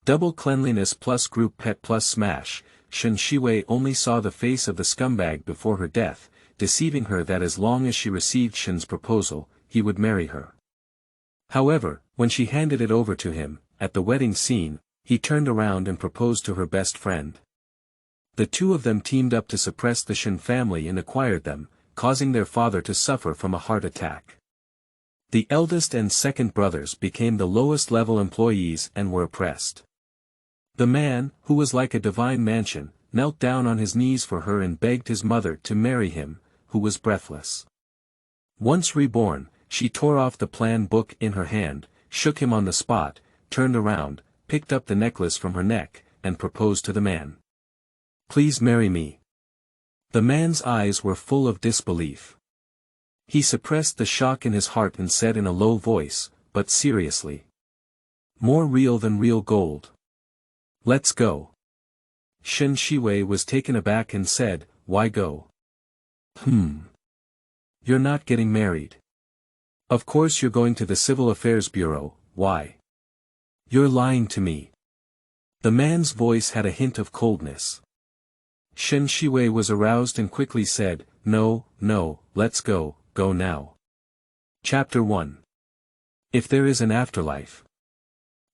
Double Cleanliness+Group Pet+Smash, Shen Xiwei only saw the face of the scumbag before her death, deceiving her that as long as she received Shen's proposal, he would marry her. However, when she handed it over to him, at the wedding scene, he turned around and proposed to her best friend. The two of them teamed up to suppress the Shen family and acquired them, causing their father to suffer from a heart attack. The eldest and second brothers became the lowest-level employees and were oppressed. The man, who was like a divine mansion, knelt down on his knees for her and begged his mother to marry him, who was breathless. Once reborn, she tore off the plan book in her hand, shook him on the spot, turned around, picked up the necklace from her neck, and proposed to the man. "Please marry me." The man's eyes were full of disbelief. He suppressed the shock in his heart and said in a low voice, but seriously, "More real than real gold. Let's go." Shen Xiwei was taken aback and said, "Why go?" You're not getting married. Of course you're going to the Civil Affairs Bureau, why? You're lying to me." The man's voice had a hint of coldness. Shen Xiwei was aroused and quickly said, No, let's go now. Chapter 1. If There Is an Afterlife.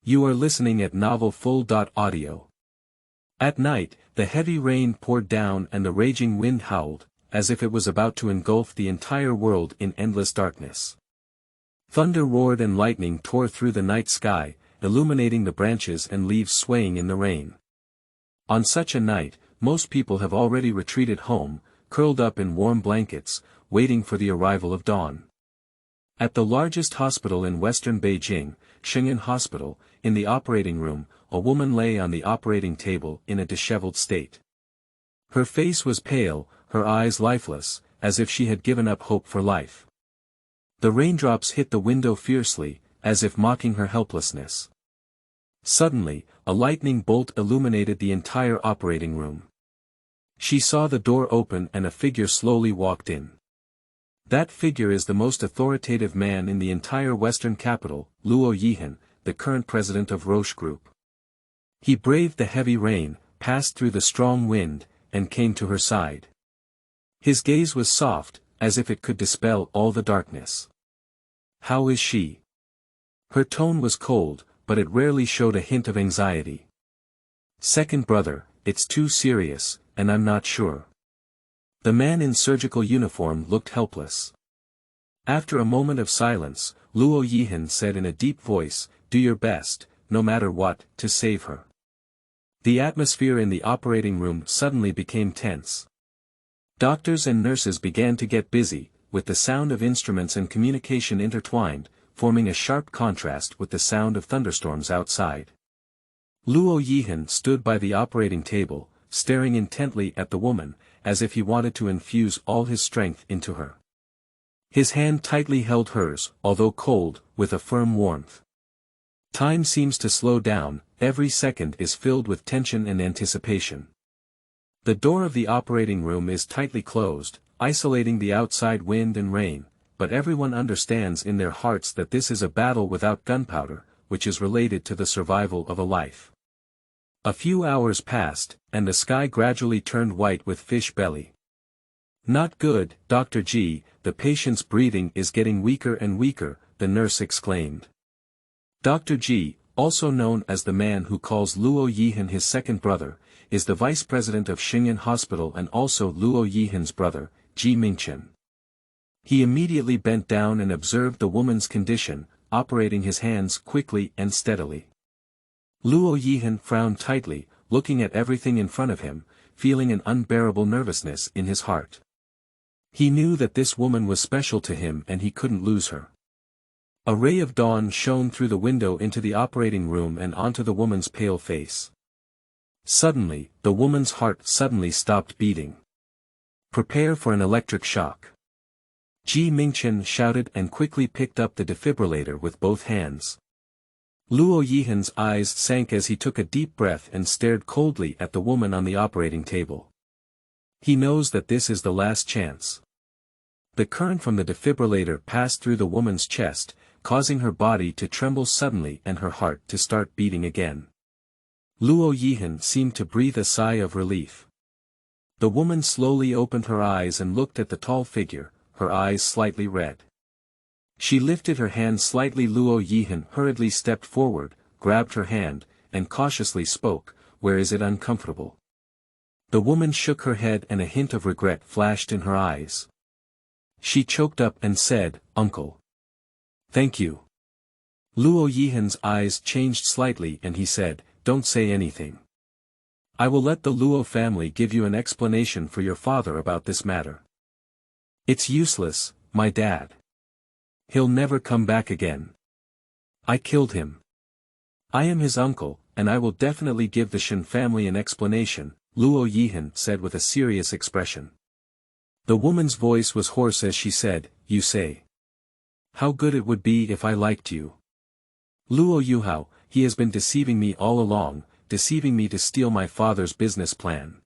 You are listening at novelfull.audio. At night, the heavy rain poured down and the raging wind howled, as if it was about to engulf the entire world in endless darkness. Thunder roared and lightning tore through the night sky, illuminating the branches and leaves swaying in the rain. On such a night, most people have already retreated home, curled up in warm blankets, waiting for the arrival of dawn. At the largest hospital in western Beijing, Shingen Hospital, in the operating room, a woman lay on the operating table in a disheveled state. Her face was pale, her eyes lifeless, as if she had given up hope for life. The raindrops hit the window fiercely, as if mocking her helplessness. Suddenly, a lightning bolt illuminated the entire operating room. She saw the door open and a figure slowly walked in. That figure is the most authoritative man in the entire western capital, Luo Yehan, the current president of Roche Group. He braved the heavy rain, passed through the strong wind, and came to her side. His gaze was soft, as if it could dispel all the darkness. "How is she?" Her tone was cold, but it rarely showed a hint of anxiety. "Second brother, it's too serious, and I'm not sure." The man in surgical uniform looked helpless. After a moment of silence, Luo Yehan said in a deep voice, "Do your best, no matter what, to save her." The atmosphere in the operating room suddenly became tense. Doctors and nurses began to get busy, with the sound of instruments and communication intertwined, forming a sharp contrast with the sound of thunderstorms outside. Luo Yehan stood by the operating table, staring intently at the woman, as if he wanted to infuse all his strength into her. His hand tightly held hers, although cold, with a firm warmth. Time seems to slow down, every second is filled with tension and anticipation. The door of the operating room is tightly closed, isolating the outside wind and rain, but everyone understands in their hearts that this is a battle without gunpowder, which is related to the survival of a life. A few hours passed, and the sky gradually turned white with fish belly. "Not good, Dr. G, the patient's breathing is getting weaker and weaker," the nurse exclaimed. Dr. G, also known as the man who calls Luo Yehan his second brother, is the vice president of Shingen Hospital and also Luo Yehan's brother, Ji Mingchen. He immediately bent down and observed the woman's condition, operating his hands quickly and steadily. Luo Yehan frowned tightly, looking at everything in front of him, feeling an unbearable nervousness in his heart. He knew that this woman was special to him and he couldn't lose her. A ray of dawn shone through the window into the operating room and onto the woman's pale face. Suddenly, the woman's heart suddenly stopped beating. "Prepare for an electric shock." Ji Mingchen shouted and quickly picked up the defibrillator with both hands. Luo Yehan's eyes sank as he took a deep breath and stared coldly at the woman on the operating table. He knows that this is the last chance. The current from the defibrillator passed through the woman's chest, causing her body to tremble suddenly and her heart to start beating again. Luo Yehan seemed to breathe a sigh of relief. The woman slowly opened her eyes and looked at the tall figure, her eyes slightly red. She lifted her hand slightly. Luo Yehan hurriedly stepped forward, grabbed her hand, and cautiously spoke, "Where is it uncomfortable?" The woman shook her head and a hint of regret flashed in her eyes. She choked up and said, "Uncle. Thank you." Luo Yehan's eyes changed slightly and he said, "Don't say anything. I will let the Luo family give you an explanation for your father about this matter. It's useless, my dad. He'll never come back again. I killed him. I am his uncle, and I will definitely give the Shen family an explanation," Luo Yehan said with a serious expression. The woman's voice was hoarse as she said, "You say. How good it would be if I liked you. Luo Yuhao, he has been deceiving me all along, deceiving me to steal my father's business plan.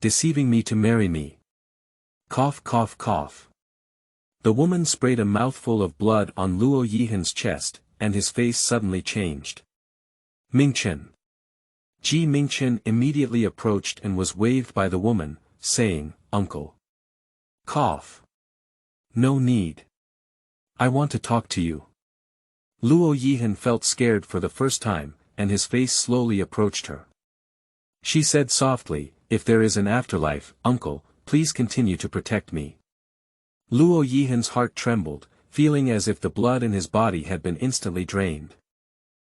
Deceiving me to marry me." Cough cough cough. The woman sprayed a mouthful of blood on Luo Yehan's chest, and his face suddenly changed. Mingchen. Ji Mingchen immediately approached and was waved by the woman, saying, "Uncle. Cough. No need. I want to talk to you." Luo Yehan felt scared for the first time, and his face slowly approached her. She said softly, "If there is an afterlife, uncle, please continue to protect me." Luo Yehan's heart trembled, feeling as if the blood in his body had been instantly drained.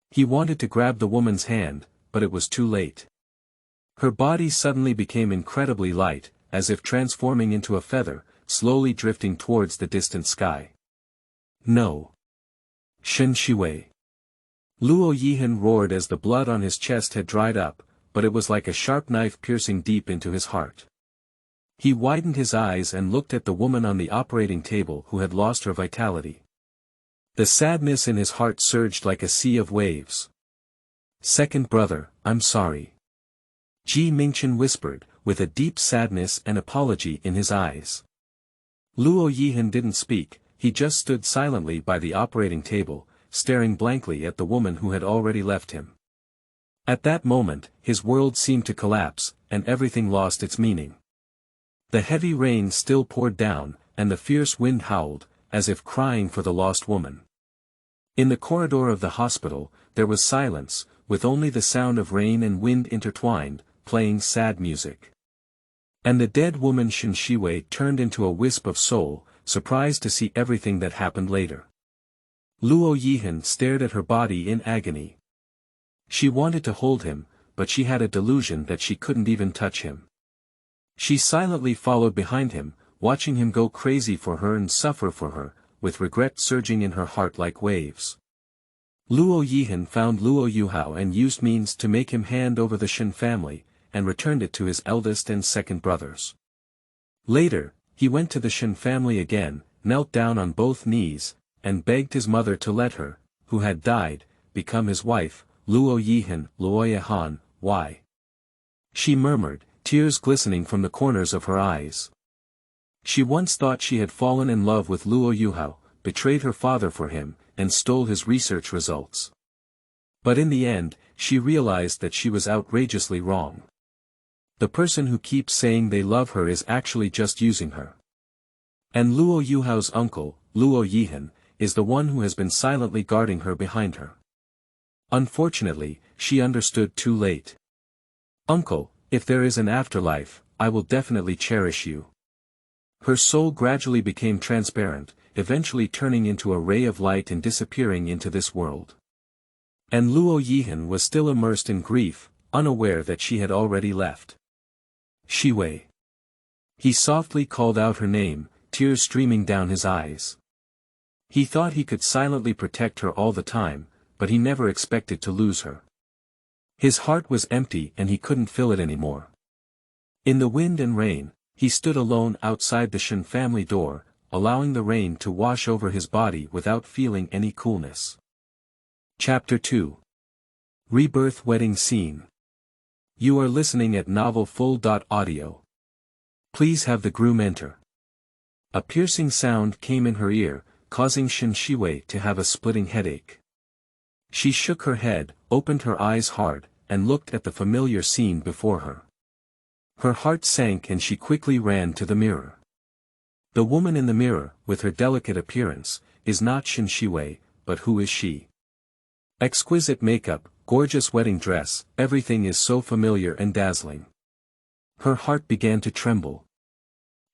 He wanted to grab the woman's hand, but it was too late. Her body suddenly became incredibly light, as if transforming into a feather, slowly drifting towards the distant sky. "No. Shen Xiwei." Luo Yehan roared as the blood on his chest had dried up, but it was like a sharp knife piercing deep into his heart. He widened his eyes and looked at the woman on the operating table who had lost her vitality. The sadness in his heart surged like a sea of waves. "Second brother, I'm sorry," Ji Mingchen whispered, with a deep sadness and apology in his eyes. Luo Yehan didn't speak, he just stood silently by the operating table, staring blankly at the woman who had already left him. At that moment, his world seemed to collapse, and everything lost its meaning. The heavy rain still poured down, and the fierce wind howled, as if crying for the lost woman. In the corridor of the hospital, there was silence, with only the sound of rain and wind intertwined, playing sad music. And the dead woman Shen Xiwei turned into a wisp of soul, surprised to see everything that happened later. Luo Yehan stared at her body in agony. She wanted to hold him, but she had a delusion that she couldn't even touch him. She silently followed behind him, watching him go crazy for her and suffer for her, with regret surging in her heart like waves. Luo Yehan found Luo Yuhao and used means to make him hand over the Shen family, and returned it to his eldest and second brothers. Later, he went to the Shen family again, knelt down on both knees, and begged his mother to let her, who had died, become his wife. "Luo Yehan, Luo Yehan, why?" she murmured, tears glistening from the corners of her eyes. She once thought she had fallen in love with Luo Yuhao, betrayed her father for him, and stole his research results. But in the end, she realized that she was outrageously wrong. The person who keeps saying they love her is actually just using her. And Luo Yuhao's uncle, Luo Yehan, is the one who has been silently guarding her behind her. Unfortunately, she understood too late. "Uncle, if there is an afterlife, I will definitely cherish you." Her soul gradually became transparent, eventually turning into a ray of light and disappearing into this world. And Luo Yehan was still immersed in grief, unaware that she had already left. "Xiwei." He softly called out her name, tears streaming down his eyes. He thought he could silently protect her all the time, but he never expected to lose her. His heart was empty and he couldn't fill it anymore. In the wind and rain, he stood alone outside the Shen family door, allowing the rain to wash over his body without feeling any coolness. Chapter 2. Rebirth Wedding Scene. You are listening at novelfull.audio. Please have the groom enter. A piercing sound came in her ear, causing Shen Xiwei to have a splitting headache. She shook her head, opened her eyes hard, and looked at the familiar scene before her. Her heart sank and she quickly ran to the mirror. The woman in the mirror, with her delicate appearance, is not Shen Xiwei, but who is she? Exquisite makeup, gorgeous wedding dress, everything is so familiar and dazzling. Her heart began to tremble.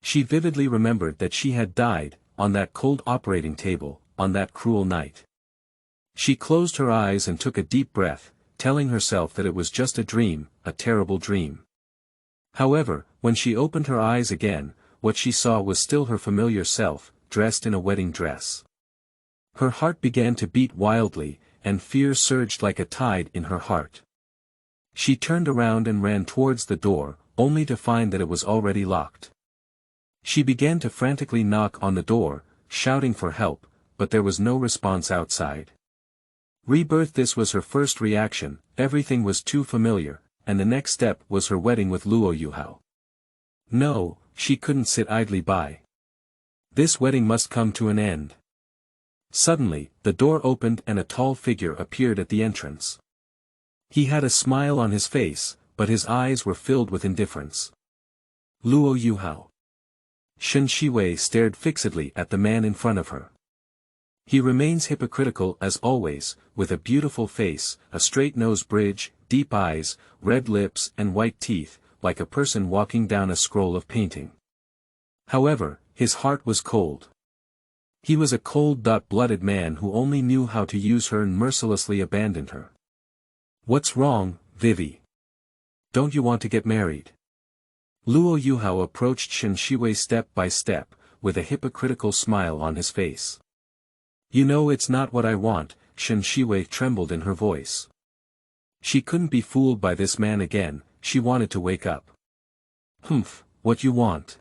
She vividly remembered that she had died, on that cold operating table, on that cruel night. She closed her eyes and took a deep breath, telling herself that it was just a dream, a terrible dream. However, when she opened her eyes again, what she saw was still her familiar self, dressed in a wedding dress. Her heart began to beat wildly, and fear surged like a tide in her heart. She turned around and ran towards the door, only to find that it was already locked. She began to frantically knock on the door, shouting for help, but there was no response outside. Rebirth. This was her first reaction, everything was too familiar, and the next step was her wedding with Luo Yuhao. No, she couldn't sit idly by. This wedding must come to an end. Suddenly, the door opened and a tall figure appeared at the entrance. He had a smile on his face, but his eyes were filled with indifference. Luo Yuhao. Shen Xiwei stared fixedly at the man in front of her. He remains hypocritical as always, with a beautiful face, a straight nose bridge, deep eyes, red lips and white teeth, like a person walking down a scroll of painting. However, his heart was cold. He was a cold-blooded man who only knew how to use her and mercilessly abandoned her. What's wrong, Vivi? Don't you want to get married? Luo Yuhao approached Shen Xiwei step by step, with a hypocritical smile on his face. You know it's not what I want, Shen Xiwei trembled in her voice. She couldn't be fooled by this man again, she wanted to wake up. Humph, what you want?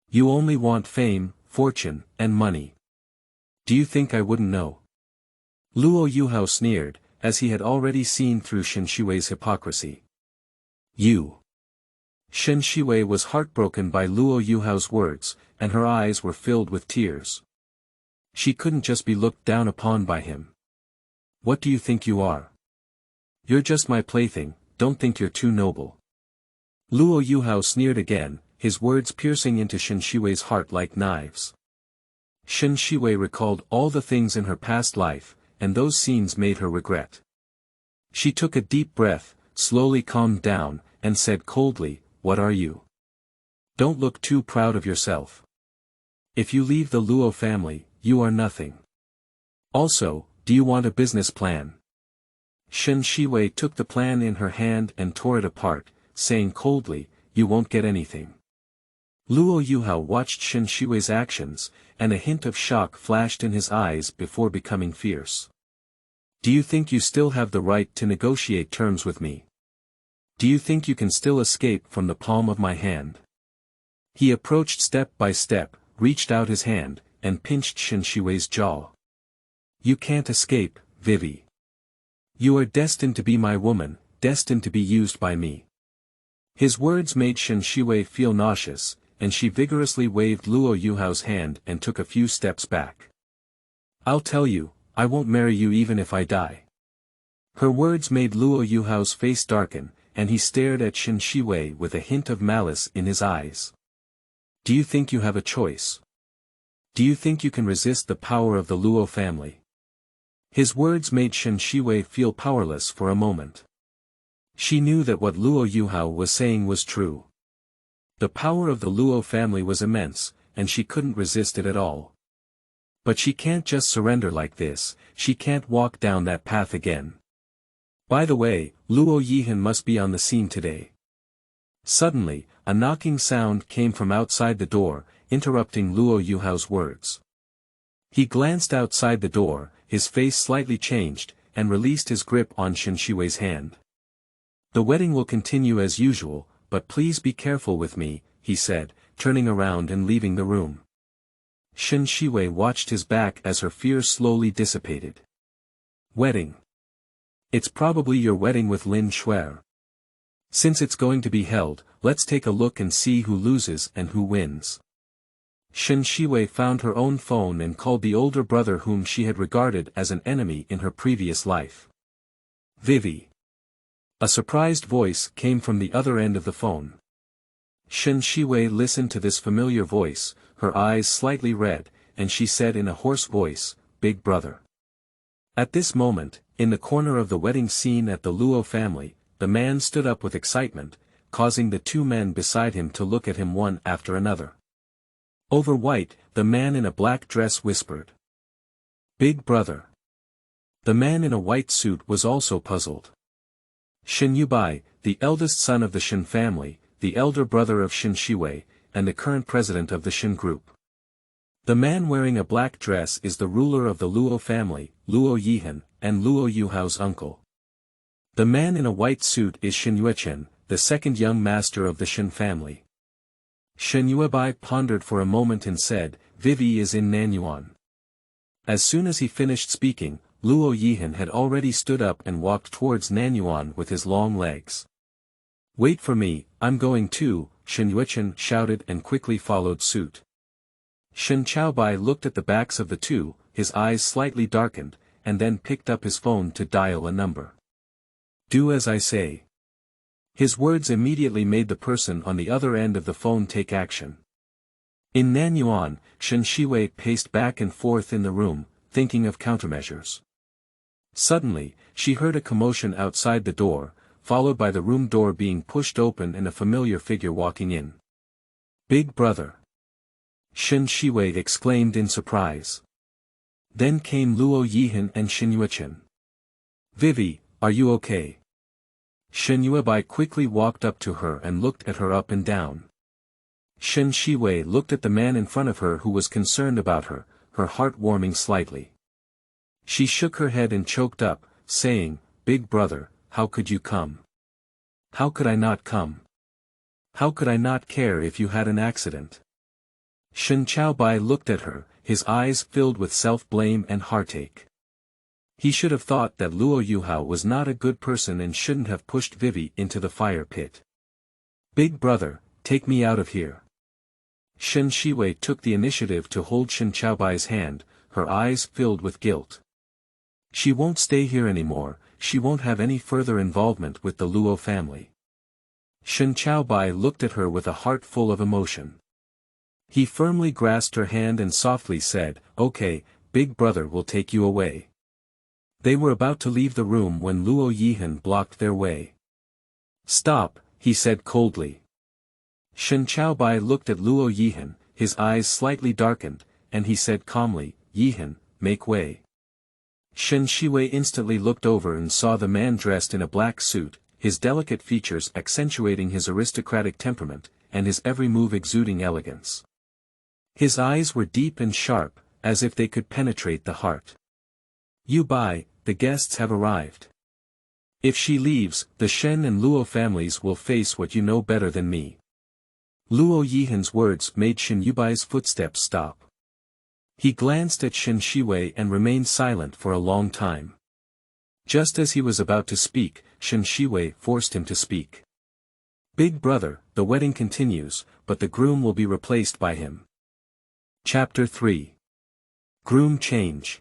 You only want fame, fortune, and money. Do you think I wouldn't know? Luo Yuhao sneered, as he had already seen through Shen Xiwei's hypocrisy. You. Shen Xiwei was heartbroken by Luo Yuhao's words, and her eyes were filled with tears. She couldn't just be looked down upon by him. What do you think you are? You're just my plaything, don't think you're too noble. Luo Yuhao sneered again, his words piercing into Shen Xiwei's heart like knives. Shen Xiwei recalled all the things in her past life, and those scenes made her regret. She took a deep breath, slowly calmed down, and said coldly, What are you? Don't look too proud of yourself. If you leave the Luo family, you are nothing. Also, do you want a business plan? Shen Xiwei took the plan in her hand and tore it apart, saying coldly, You won't get anything. Luo Yuhao watched Shen Xiwei's actions, and a hint of shock flashed in his eyes before becoming fierce. Do you think you still have the right to negotiate terms with me? Do you think you can still escape from the palm of my hand? He approached step by step, reached out his hand, and pinched Shen Xiwei's jaw. You can't escape, Vivi. You are destined to be my woman, destined to be used by me. His words made Shen Xiwei feel nauseous, and she vigorously waved Luo Yuhao's hand and took a few steps back. I'll tell you, I won't marry you even if I die. Her words made Luo Yuhao's face darken, and he stared at Shen Xiwei with a hint of malice in his eyes. Do you think you have a choice? Do you think you can resist the power of the Luo family? His words made Shen Xiwei feel powerless for a moment. She knew that what Luo Yuhao was saying was true. The power of the Luo family was immense, and she couldn't resist it at all. But she can't just surrender like this, she can't walk down that path again. By the way, Luo Yehan must be on the scene today. Suddenly, a knocking sound came from outside the door, interrupting Luo Yuhao's words. He glanced outside the door, his face slightly changed, and released his grip on Shen Xiwei's hand. The wedding will continue as usual, but please be careful with me, he said, turning around and leaving the room. Shen Xiwei watched his back as her fears slowly dissipated. Wedding. It's probably your wedding with Lin Xuer. Since it's going to be held, let's take a look and see who loses and who wins. Shen Xiwei found her own phone and called the older brother whom she had regarded as an enemy in her previous life. Vivi. A surprised voice came from the other end of the phone. Shen Xiwei listened to this familiar voice, her eyes slightly red, and she said in a hoarse voice, "Big brother." At this moment, in the corner of the wedding scene at the Luo family, the man stood up with excitement, causing the two men beside him to look at him one after another. Over white, the man in a black dress whispered, "Big brother." The man in a white suit was also puzzled. Shen Xiwei, the eldest son of the Shen family, the elder brother of Shen Xiwei, and the current president of the Shen group. The man wearing a black dress is the ruler of the Luo family, Luo Yehan, and Luo Yuhao's uncle. The man in a white suit is Shen Xiwei, the second young master of the Shen family. Shen Xiwei pondered for a moment and said, "Vivi is in Nanyuan." As soon as he finished speaking, Luo Yehan had already stood up and walked towards Nanyuan with his long legs. "Wait for me, I'm going too," Shen Xiwei shouted and quickly followed suit. Shen Xiaobai looked at the backs of the two, his eyes slightly darkened, and then picked up his phone to dial a number. "Do as I say." His words immediately made the person on the other end of the phone take action. In Nanyuan, Shen Xiwei paced back and forth in the room, thinking of countermeasures. Suddenly, she heard a commotion outside the door, followed by the room door being pushed open and a familiar figure walking in. "Big brother!" Shen Xiwei exclaimed in surprise. Then came Luo Yehan and Shen Xiwei. "Vivi, are you okay?" Shen Xiwei quickly walked up to her and looked at her up and down. Shen Xiwei looked at the man in front of her who was concerned about her, her heart warming slightly. She shook her head and choked up, saying, "Big brother, how could you come? How could I not come? How could I not care if you had an accident?" Shen Xiaobai looked at her, his eyes filled with self-blame and heartache. He should have thought that Luo Yuhao was not a good person and shouldn't have pushed Vivi into the fire pit. "Big brother, take me out of here." Shen Xiwei took the initiative to hold Shen Xiaobai's hand, her eyes filled with guilt. She won't stay here anymore, she won't have any further involvement with the Luo family. Shen Xiaobai looked at her with a heart full of emotion. He firmly grasped her hand and softly said, "Okay, big brother will take you away." They were about to leave the room when Luo Yehan blocked their way. "Stop," he said coldly. Shen Xiaobai looked at Luo Yehan, his eyes slightly darkened, and he said calmly, "Yehan, make way." Shen Xiwei instantly looked over and saw the man dressed in a black suit, his delicate features accentuating his aristocratic temperament, and his every move exuding elegance. His eyes were deep and sharp, as if they could penetrate the heart. "You bai, the guests have arrived. If she leaves, the Shen and Luo families will face what you know better than me." Luo Yehan's words made Shen Yubai's footsteps stop. He glanced at Shen Xiwei and remained silent for a long time. Just as he was about to speak, Shen Xiwei forced him to speak. "Big brother, the wedding continues, but the groom will be replaced by him." Chapter 3. Groom Change.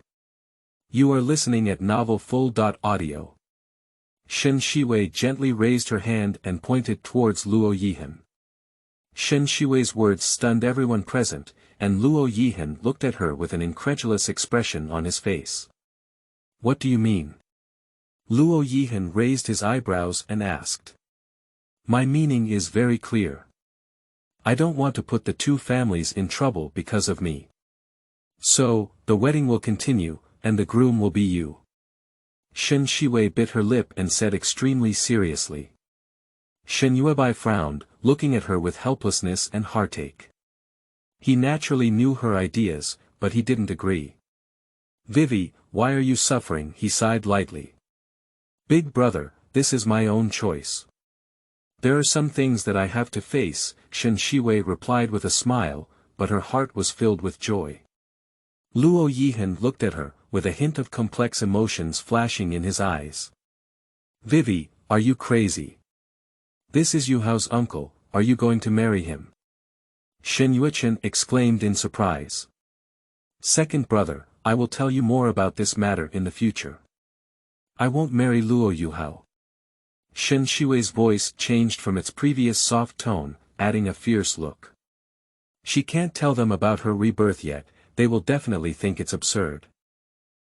You are listening at novelfull.audio. Shen Xiwei gently raised her hand and pointed towards Luo Yehan. Shen Xiwei's words stunned everyone present, and Luo Yehan looked at her with an incredulous expression on his face. "What do you mean?" Luo Yehan raised his eyebrows and asked. "My meaning is very clear. I don't want to put the two families in trouble because of me. So, the wedding will continue, and the groom will be you." Shen Xiwei bit her lip and said extremely seriously. Shen Xiwei frowned, looking at her with helplessness and heartache. He naturally knew her ideas, but he didn't agree. "Vivi, why are you suffering?" he sighed lightly. "Big brother, this is my own choice. There are some things that I have to face," Shen Xiwei replied with a smile, but her heart was filled with joy. Luo Yehan looked at her, with a hint of complex emotions flashing in his eyes. "Vivi, are you crazy? This is Yuhao's uncle, are you going to marry him?" Shen Xiwei exclaimed in surprise. "Second brother, I will tell you more about this matter in the future. I won't marry Luo Yuhao." Shen Xiwei's voice changed from its previous soft tone, adding a fierce look. She can't tell them about her rebirth yet, they will definitely think it's absurd.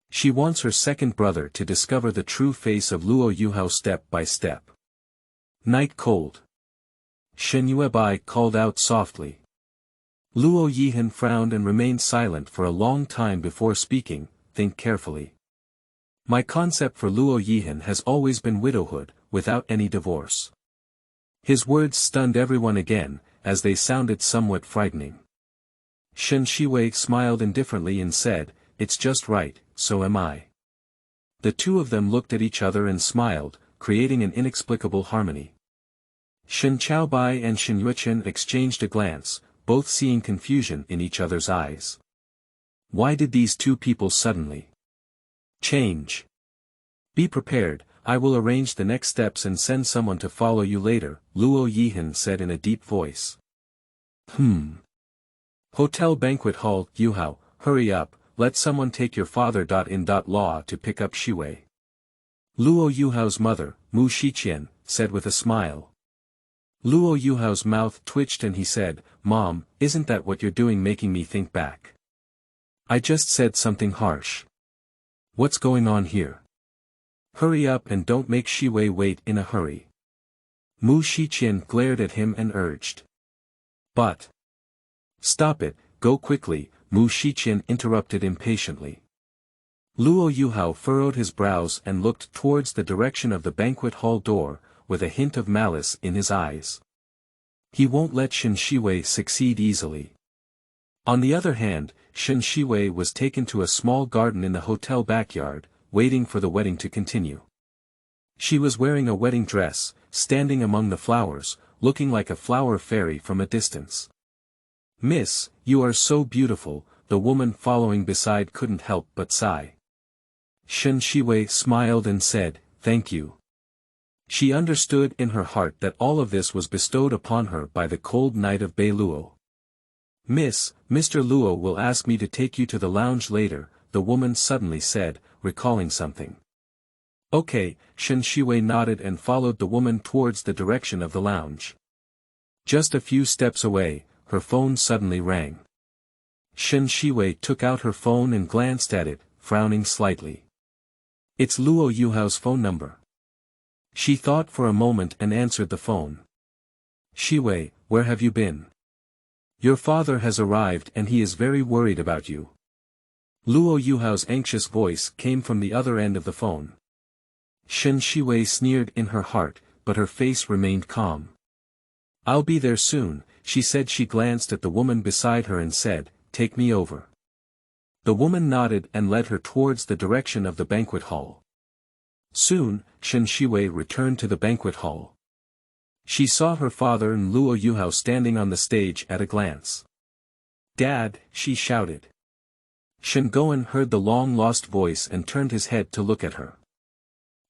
She wants her second brother to discover the true face of Luo Yuhao step by step. Night cold. Shen Xiwei called out softly. Luo Yehan frowned and remained silent for a long time before speaking. Think carefully. My concept for Luo Yehan has always been widowhood, without any divorce. His words stunned everyone again, as they sounded somewhat frightening. Shen Xiwei smiled indifferently and said, "It's just right, so am I." The two of them looked at each other and smiled, creating an inexplicable harmony. Shen Xiaobai and Shen Yuchen exchanged a glance, both seeing confusion in each other's eyes. Why did these two people suddenly change? Be prepared, I will arrange the next steps and send someone to follow you later, Luo Yehan said in a deep voice. Hotel banquet hall, Yuhao, hurry up, let someone take your father-in-law to pick up Xiwei. Luo Yuhao's mother, Mu Shiqian, said with a smile. Luo Yuhao's mouth twitched and he said, "Mom, isn't that what you're doing making me think back? I just said something harsh. What's going on here? Hurry up and don't make Xiwei wait in a hurry." Mu Shiqian glared at him and urged. "But. Stop it, go quickly," Mu Shiqian interrupted impatiently. Luo Yuhao furrowed his brows and looked towards the direction of the banquet hall door, with a hint of malice in his eyes. He won't let Shen Xiwei succeed easily. On the other hand, Shen Xiwei was taken to a small garden in the hotel backyard, waiting for the wedding to continue. She was wearing a wedding dress, standing among the flowers, looking like a flower fairy from a distance. "Miss, you are so beautiful," the woman following beside couldn't help but sigh. Shen Xiwei smiled and said, "Thank you." She understood in her heart that all of this was bestowed upon her by the cold night of Bei Luo. "Miss, Mr. Luo will ask me to take you to the lounge later," the woman suddenly said, recalling something. "Okay," Shen Xiwei nodded and followed the woman towards the direction of the lounge. Just a few steps away, her phone suddenly rang. Shen Xiwei took out her phone and glanced at it, frowning slightly. It's Luo Yuhao's phone number. She thought for a moment and answered the phone. "Xiwei, where have you been? Your father has arrived and he is very worried about you." Luo Yuhao's anxious voice came from the other end of the phone. Shen Xiwei sneered in her heart, but her face remained calm. "I'll be there soon," she said. She glanced at the woman beside her and said, "Take me over." The woman nodded and led her towards the direction of the banquet hall. Soon, Shen Xiwei returned to the banquet hall. She saw her father and Luo Yuhao standing on the stage at a glance. "Dad," she shouted. Shen Goen heard the long-lost voice and turned his head to look at her.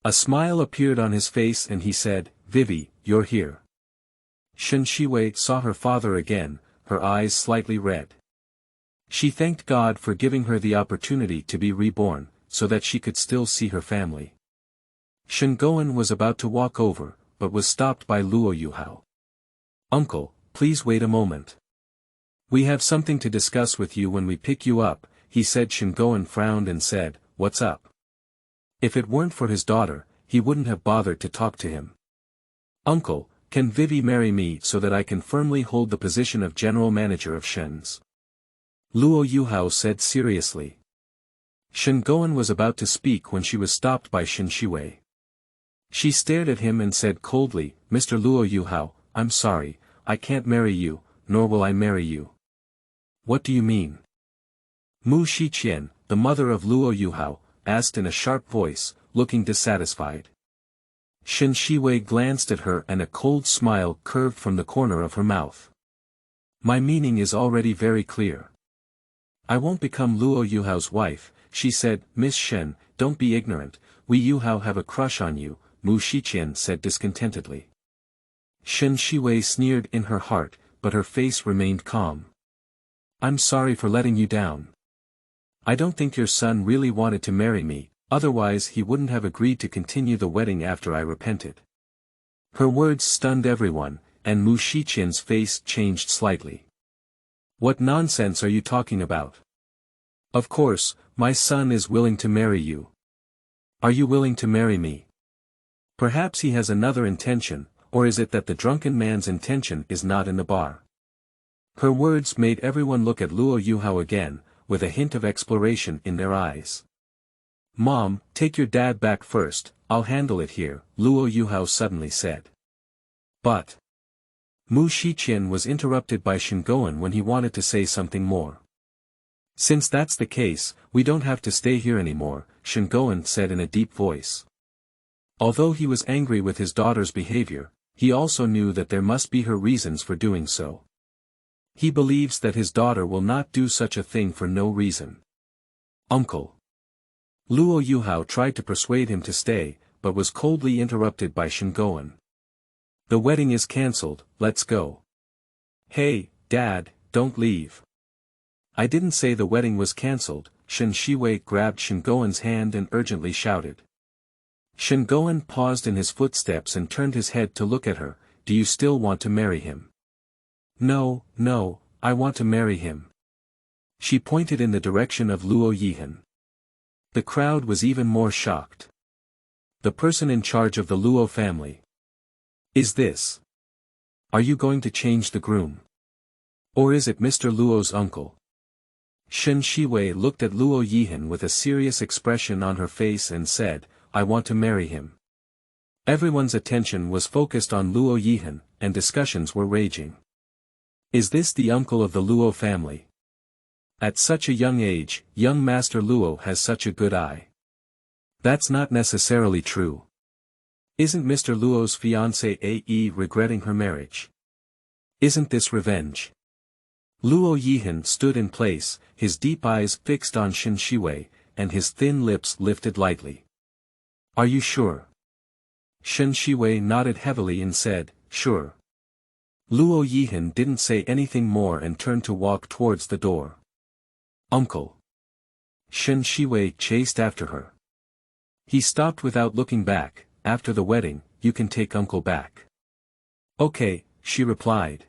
A smile appeared on his face and he said, "Vivi, you're here." Shen Xiwei saw her father again, her eyes slightly red. She thanked God for giving her the opportunity to be reborn, so that she could still see her family. Shen Goen was about to walk over, but was stopped by Luo Yuhao. "Uncle, please wait a moment. We have something to discuss with you when we pick you up," he said. Shen Goen frowned and said, "What's up?" If it weren't for his daughter, he wouldn't have bothered to talk to him. "Uncle, can Vivi marry me so that I can firmly hold the position of general manager of Shen's?" Luo Yuhao said seriously. Shen Goen was about to speak when she was stopped by Shen Xiwei. She stared at him and said coldly, "Mr. Luo Yuhao, I'm sorry, I can't marry you, nor will I marry you." "What do you mean?" Mu Shiqian, the mother of Luo Yuhao, asked in a sharp voice, looking dissatisfied. Shen Xiwei glanced at her and a cold smile curved from the corner of her mouth. "My meaning is already very clear. I won't become Luo Yuhao's wife," she said. "Miss Shen, don't be ignorant, we Yuhao have a crush on you," Mu Shiqian said discontentedly. Shen Xiwei sneered in her heart, but her face remained calm. "I'm sorry for letting you down. I don't think your son really wanted to marry me, otherwise he wouldn't have agreed to continue the wedding after I repented. Her words stunned everyone, and Mu Shiqian's face changed slightly. What nonsense are you talking about? Of course, my son is willing to marry you. Are you willing to marry me? Perhaps he has another intention, or is it that the drunken man's intention is not in the bar? Her words made everyone look at Luo Yuhao again, with a hint of exploration in their eyes. Mom, take your dad back first, I'll handle it here, Luo Yuhao suddenly said. But Mu Shiqian was interrupted by Shen Xiwei when he wanted to say something more. Since that's the case, we don't have to stay here anymore, Shen Xiwei said in a deep voice. Although he was angry with his daughter's behavior, he also knew that there must be her reasons for doing so. He believes that his daughter will not do such a thing for no reason. Uncle. Luo Yuhao tried to persuade him to stay, but was coldly interrupted by Shen Xiwei. The wedding is cancelled, let's go. Hey, Dad, don't leave. I didn't say the wedding was cancelled, Shen Xiwei grabbed Shen Xiwei's hand and urgently shouted. Shen Xiwei paused in his footsteps and turned his head to look at her. Do you still want to marry him? No, no, I want to marry him. She pointed in the direction of Luo Yehan. The crowd was even more shocked. The person in charge of the Luo family. Is this? Are you going to change the groom? Or is it Mr. Luo's uncle? Shen Xiwei looked at Luo Yehan with a serious expression on her face and said, I want to marry him. Everyone's attention was focused on Luo Yehan, and discussions were raging. Is this the uncle of the Luo family? At such a young age, young Master Luo has such a good eye. That's not necessarily true. Isn't Mr. Luo's fiancée Ae regretting her marriage? Isn't this revenge? Luo Yehan stood in place, his deep eyes fixed on Shen Xiwei, and his thin lips lifted lightly. Are you sure? Shen Xiwei nodded heavily and said, sure. Luo Yehan didn't say anything more and turned to walk towards the door. Uncle. Shen Xiwei chased after her. He stopped without looking back. After the wedding, you can take uncle back. Okay, she replied.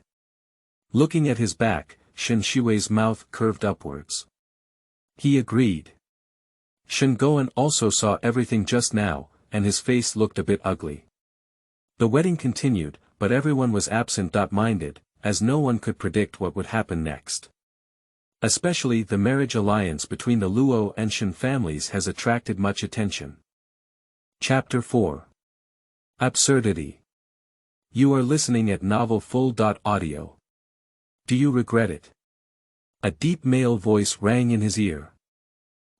Looking at his back, Shen Xiwei's mouth curved upwards. He agreed. Shen Xiwei also saw everything just now, and his face looked a bit ugly. The wedding continued, but everyone was absent-minded, as no one could predict what would happen next. Especially the marriage alliance between the Luo and Shen families has attracted much attention. Chapter 4. Absurdity. You are listening at novelfull.audio. Do you regret it? A deep male voice rang in his ear.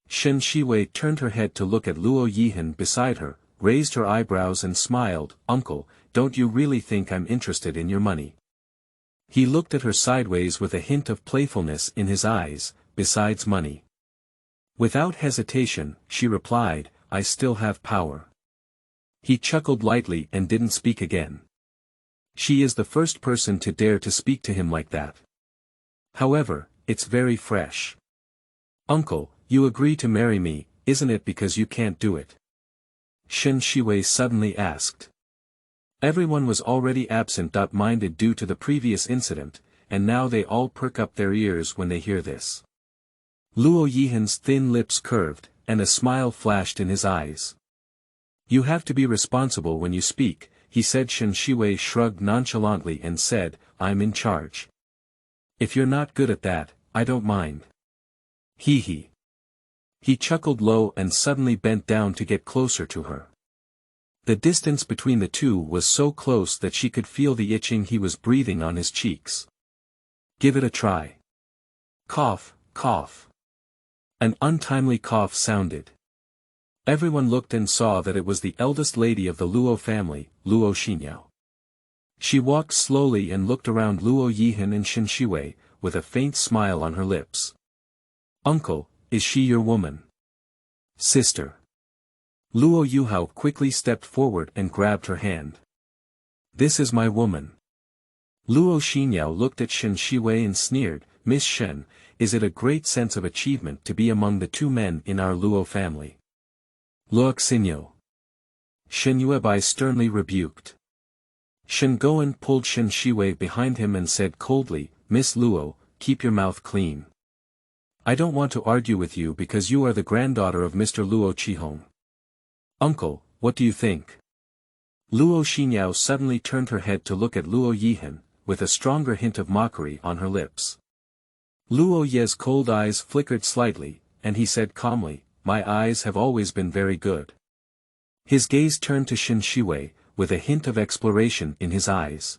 Shen Xiwei turned her head to look at Luo Yehan beside her, raised her eyebrows and smiled. Uncle, don't you really think I'm interested in your money? He looked at her sideways with a hint of playfulness in his eyes. Besides money. Without hesitation, she replied, I still have power. He chuckled lightly and didn't speak again. She is the first person to dare to speak to him like that. However, it's very fresh. Uncle, you agree to marry me, isn't it because you can't do it? Shen Xiwei suddenly asked. Everyone was already absent-minded due to the previous incident, and now they all perk up their ears when they hear this. Luo Yehan's thin lips curved, and a smile flashed in his eyes. You have to be responsible when you speak, he said. Shen Xiwei shrugged nonchalantly and said, I'm in charge. If you're not good at that, I don't mind. Hee. He chuckled low and suddenly bent down to get closer to her. The distance between the two was so close that she could feel the itching he was breathing on his cheeks. Give it a try. Cough, cough. An untimely cough sounded. Everyone looked and saw that it was the eldest lady of the Luo family, Luo Xinyao. She walked slowly and looked around Luo Yehan and Shen Xiwei, with a faint smile on her lips. Uncle, is she your woman? Sister. Luo Yuhao quickly stepped forward and grabbed her hand. This is my woman. Luo Xinyao looked at Shen Xiwei and sneered, Miss Shen, is it a great sense of achievement to be among the two men in our Luo family? Luo Xinyo. Shen Xiwei sternly rebuked. Shen Goen pulled Shen Xiwei behind him and said coldly, Miss Luo, keep your mouth clean. I don't want to argue with you because you are the granddaughter of Mr. Luo Qihong. Uncle, what do you think? Luo Xinyao suddenly turned her head to look at Luo Yehan, with a stronger hint of mockery on her lips. Luo Ye's cold eyes flickered slightly, and he said calmly, My eyes have always been very good. His gaze turned to Shen Xiwei, with a hint of exploration in his eyes.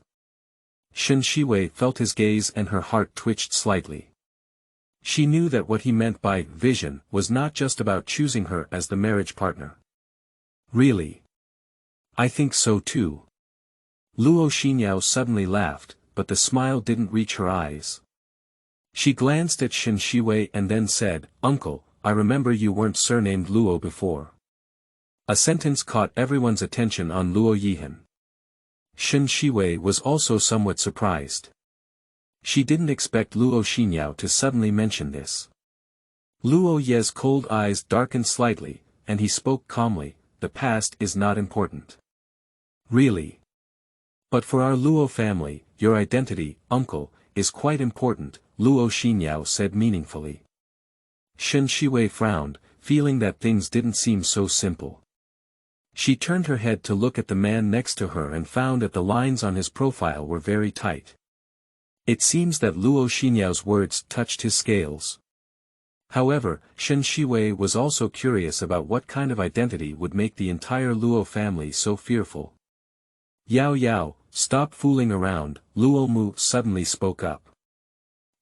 Shen Xiwei felt his gaze and her heart twitched slightly. She knew that what he meant by vision was not just about choosing her as the marriage partner. Really? I think so too. Luo Xinyao suddenly laughed, but the smile didn't reach her eyes. She glanced at Shen Xiwei and then said, Uncle, I remember you weren't surnamed Luo before. A sentence caught everyone's attention on Luo Yehan. Shen Xiwei was also somewhat surprised. She didn't expect Luo Xinyao to suddenly mention this. Luo Ye's cold eyes darkened slightly, and he spoke calmly, The past is not important. Really? But for our Luo family, your identity, uncle, is quite important, Luo Xinyao said meaningfully. Shen Xiwei frowned, feeling that things didn't seem so simple. She turned her head to look at the man next to her and found that the lines on his profile were very tight. It seems that Luo Xinyao's words touched his scales. However, Shen Xiwei was also curious about what kind of identity would make the entire Luo family so fearful. Yao Yao, stop fooling around, Luo Mu suddenly spoke up.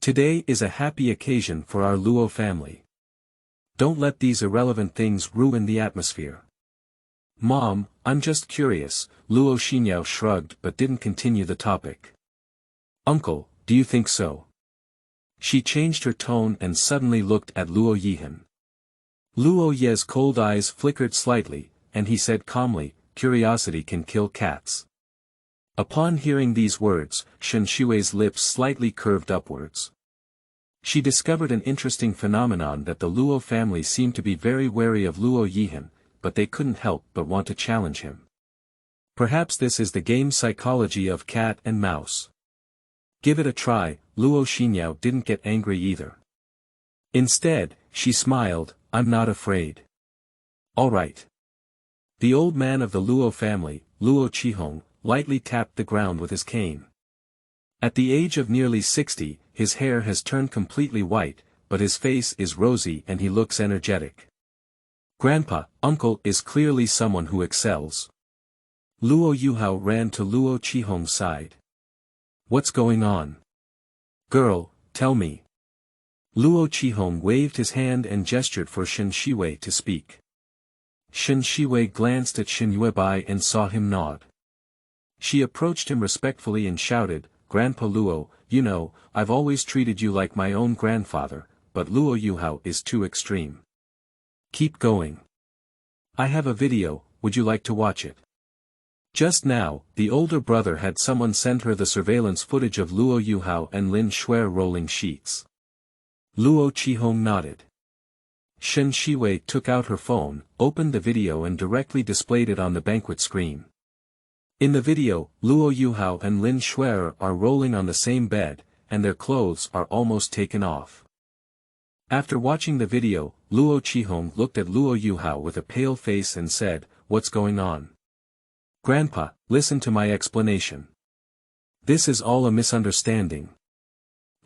Today is a happy occasion for our Luo family. Don't let these irrelevant things ruin the atmosphere. Mom, I'm just curious, Luo Xinyao shrugged but didn't continue the topic. Uncle, do you think so? She changed her tone and suddenly looked at Luo Yehan. Luo Ye's cold eyes flickered slightly, and he said calmly, Curiosity can kill cats. Upon hearing these words, Shen Xiwei's lips slightly curved upwards. She discovered an interesting phenomenon that the Luo family seemed to be very wary of Luo Yehan, but they couldn't help but want to challenge him. Perhaps this is the game psychology of cat and mouse. Give it a try, Luo Xinyao didn't get angry either. Instead, she smiled, I'm not afraid. All right. The old man of the Luo family, Luo Qihong, lightly tapped the ground with his cane. At the age of nearly 60, his hair has turned completely white, but his face is rosy and he looks energetic. Grandpa, uncle is clearly someone who excels. Luo Yuhao ran to Luo Qihong's side. What's going on? Girl, tell me. Luo Qihong waved his hand and gestured for Shen Xiwei to speak. Shen Xiwei glanced at Shen Xiwei and saw him nod. She approached him respectfully and shouted, Grandpa Luo, you know, I've always treated you like my own grandfather, but Luo Yuhao is too extreme. Keep going. I have a video, would you like to watch it? Just now, the older brother had someone send her the surveillance footage of Luo Yuhao and Lin Shuai rolling sheets. Luo Qihong nodded. Shen Xiwei took out her phone, opened the video and directly displayed it on the banquet screen. In the video, Luo Yuhao and Lin Shuai are rolling on the same bed, and their clothes are almost taken off. After watching the video, Luo Qihong looked at Luo Yuhao with a pale face and said, What's going on? Grandpa, listen to my explanation. This is all a misunderstanding.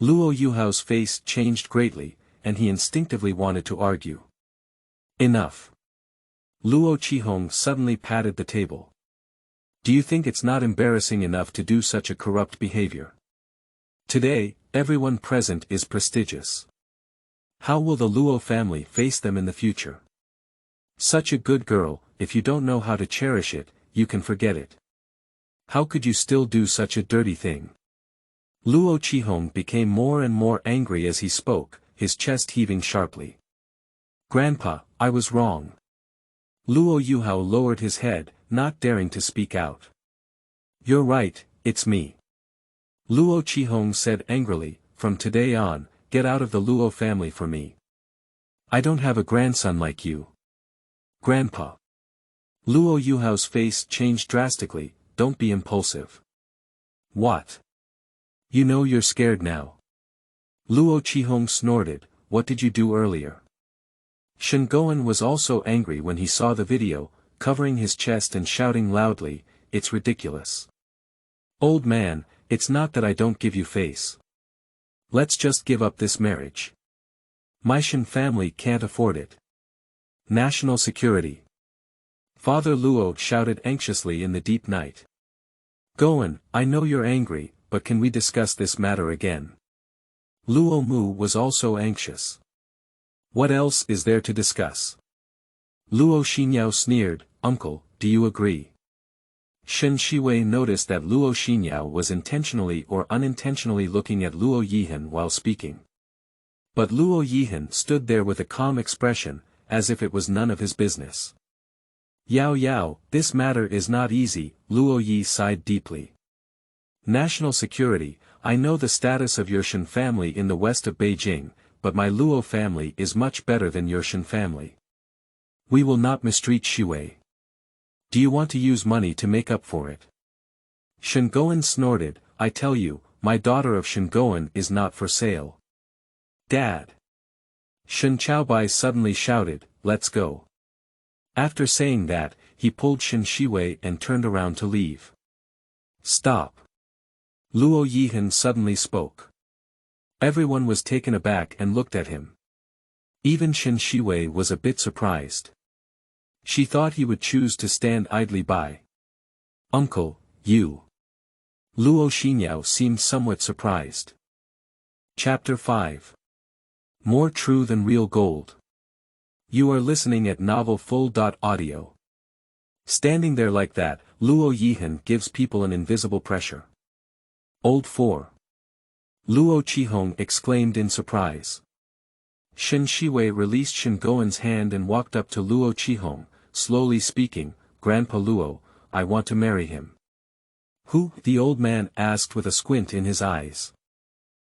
Luo Yuhao's face changed greatly, and he instinctively wanted to argue. Enough. Luo Qihong suddenly patted the table. Do you think it's not embarrassing enough to do such a corrupt behavior? Today, everyone present is prestigious. How will the Luo family face them in the future? Such a good girl, if you don't know how to cherish it, you can forget it. How could you still do such a dirty thing? Luo Qihong became more and more angry as he spoke, his chest heaving sharply. Grandpa, I was wrong. Luo Yuhao lowered his head, not daring to speak out. You're right, it's me. Luo Qihong said angrily, from today on, get out of the Luo family for me. I don't have a grandson like you. Grandpa. Luo Yuhao's face changed drastically, don't be impulsive. What? You know you're scared now. Luo Qihong snorted, what did you do earlier? Shen Xiwei was also angry when he saw the video, covering his chest and shouting loudly, it's ridiculous. Old man, it's not that I don't give you face. Let's just give up this marriage. My Shen family can't afford it. National security. Father Luo shouted anxiously in the deep night. Xiwei, I know you're angry, but can we discuss this matter again? Luo Mu was also anxious. What else is there to discuss? Luo Xinyao sneered, Uncle, do you agree? Shen Xiwei noticed that Luo Xinyao was intentionally or unintentionally looking at Luo Yehan while speaking. But Luo Yehan stood there with a calm expression, as if it was none of his business. Yao Yao, this matter is not easy, Luo Yi sighed deeply. National security, I know the status of your Shen family in the west of Beijing, but my Luo family is much better than your Shen family. We will not mistreat Xiwei. Do you want to use money to make up for it? Shen Xiwei snorted, I tell you, my daughter of Shen Xiwei is not for sale. Dad! Shen Xiaobai suddenly shouted, let's go. After saying that, he pulled Shen Xiwei and turned around to leave. Stop! Luo Yehan suddenly spoke. Everyone was taken aback and looked at him. Even Shen Xiwei was a bit surprised. She thought he would choose to stand idly by. Uncle, you. Luo Xinyao seemed somewhat surprised. Chapter 5. More true than real gold. You are listening at Novel Full.audio. Standing there like that, Luo Yehan gives people an invisible pressure. Old 4. Luo Qihong exclaimed in surprise. Shen Xiwei released Shen Xiwei's hand and walked up to Luo Qihong, slowly speaking, Grandpa Luo, I want to marry him. Who? The old man asked with a squint in his eyes.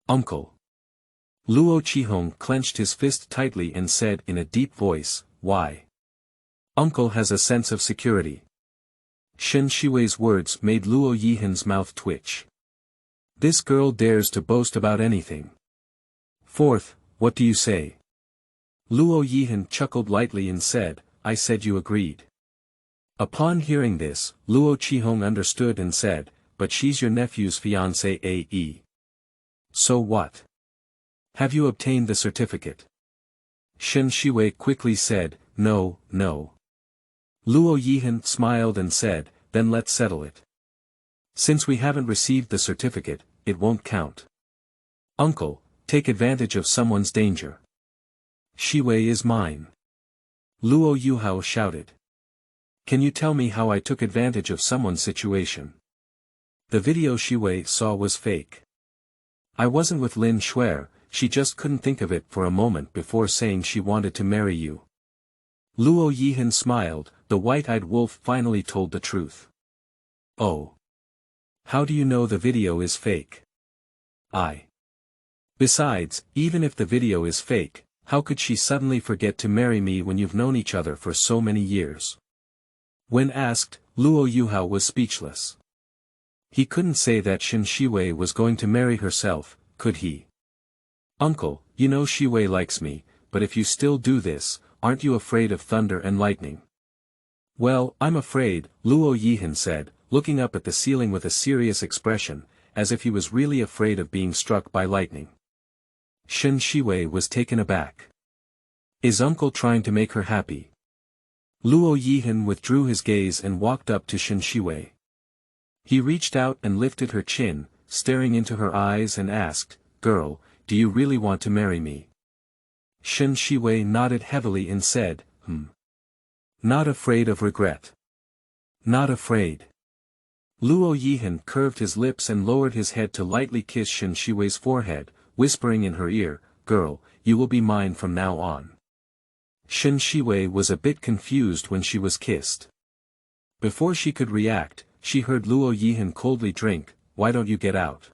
Uncle. Luo Qihong clenched his fist tightly and said in a deep voice, why? Uncle has a sense of security. Shen Xiwei's words made Luo Yehan's mouth twitch. This girl dares to boast about anything. Fourth, what do you say? Luo Yehan chuckled lightly and said, I said you agreed. Upon hearing this, Luo Qihong understood and said, but she's your nephew's fiancée A.E. So what? Have you obtained the certificate? Shen Xiwei quickly said, no, no. Luo Yehan smiled and said, then let's settle it. Since we haven't received the certificate, it won't count. Uncle, take advantage of someone's danger. Xiwei is mine. Luo Yuhao shouted. Can you tell me how I took advantage of someone's situation? The video Xiwei saw was fake. I wasn't with Lin Xuer, she just couldn't think of it for a moment before saying she wanted to marry you. Luo Yehan smiled, the white-eyed wolf finally told the truth. Oh. How do you know the video is fake? Besides, even if the video is fake, how could she suddenly forget to marry me when you've known each other for so many years? When asked, Luo Yuhao was speechless. He couldn't say that Shen Xiwei was going to marry herself, could he? Uncle, you know Xiwei likes me, but if you still do this, aren't you afraid of thunder and lightning? Well, I'm afraid, Luo Yehan said, looking up at the ceiling with a serious expression, as if he was really afraid of being struck by lightning. Shen Xiwei was taken aback. Is uncle trying to make her happy? Luo Yehan withdrew his gaze and walked up to Shen Xiwei. He reached out and lifted her chin, staring into her eyes and asked, Girl, do you really want to marry me? Shen Xiwei nodded heavily and said, Not afraid of regret. Not afraid. Luo Yehan curved his lips and lowered his head to lightly kiss Shen Xiwei's forehead, whispering in her ear, Girl, you will be mine from now on. Shen Xiwei was a bit confused when she was kissed. Before she could react, she heard Luo Yehan coldly drink, Why don't you get out?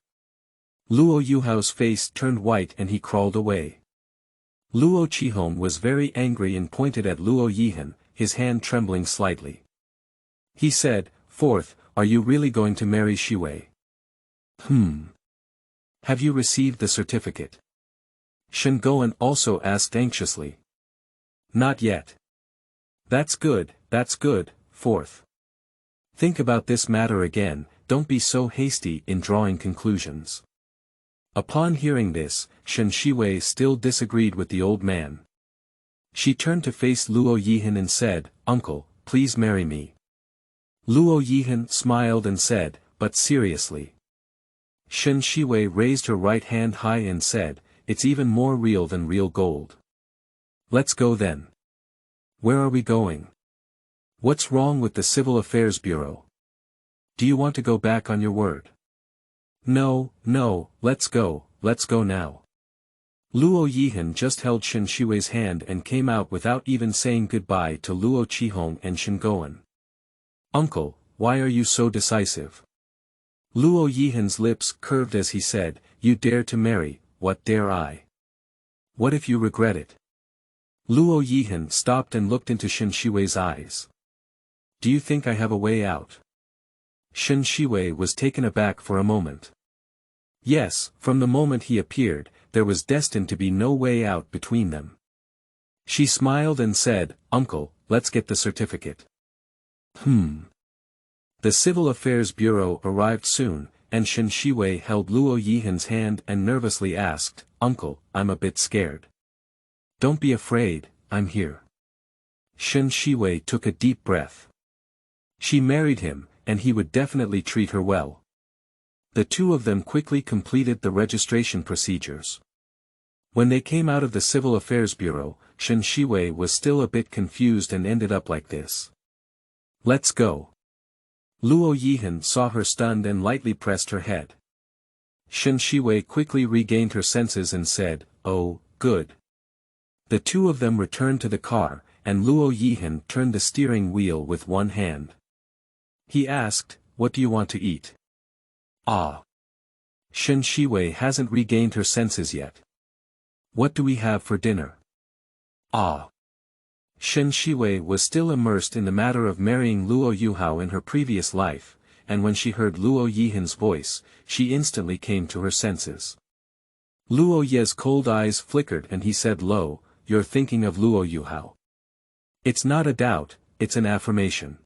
Luo Yuhao's face turned white and he crawled away. Luo Qihong was very angry and pointed at Luo Yehan, his hand trembling slightly. He said, Fourth, are you really going to marry Xiwei? Have you received the certificate? Shen Xiwei also asked anxiously. Not yet. That's good, fourth. Think about this matter again, don't be so hasty in drawing conclusions. Upon hearing this, Shen Xiwei still disagreed with the old man. She turned to face Luo Yehan and said, Uncle, please marry me. Luo Yehan smiled and said, but seriously. Shen Xiwei raised her right hand high and said, it's even more real than real gold. Let's go then. Where are we going? What's wrong with the Civil Affairs Bureau? Do you want to go back on your word? No, let's go now. Luo Yehan just held Shen Xiwei's hand and came out without even saying goodbye to Luo Qihong and Shen Xiwei. Uncle, why are you so decisive? Luo Yehan's lips curved as he said, you dare to marry, what dare I? What if you regret it? Luo Yehan stopped and looked into Shen Xiwei's eyes. Do you think I have a way out? Shen Xiwei was taken aback for a moment. Yes, from the moment he appeared, there was destined to be no way out between them. She smiled and said, Uncle, let's get the certificate. The Civil Affairs Bureau arrived soon, and Shen Xiwei held Luo Yehan's hand and nervously asked, Uncle, I'm a bit scared. Don't be afraid, I'm here. Shen Xiwei took a deep breath. She married him, and he would definitely treat her well. The two of them quickly completed the registration procedures. When they came out of the Civil Affairs Bureau, Shen Xiwei was still a bit confused and ended up like this. Let's go. Luo Yehan saw her stunned and lightly pressed her head. Shen Xiwei quickly regained her senses and said, oh, good. The two of them returned to the car, and Luo Yehan turned the steering wheel with one hand. He asked, what do you want to eat? Ah. Shen Xiwei hasn't regained her senses yet. What do we have for dinner? Ah. Shen Xiwei was still immersed in the matter of marrying Luo Yuhao in her previous life, and when she heard Luo Yehan's voice, she instantly came to her senses. Luo Ye's cold eyes flickered and he said low, you're thinking of Luo Yuhao. It's not a doubt, it's an affirmation.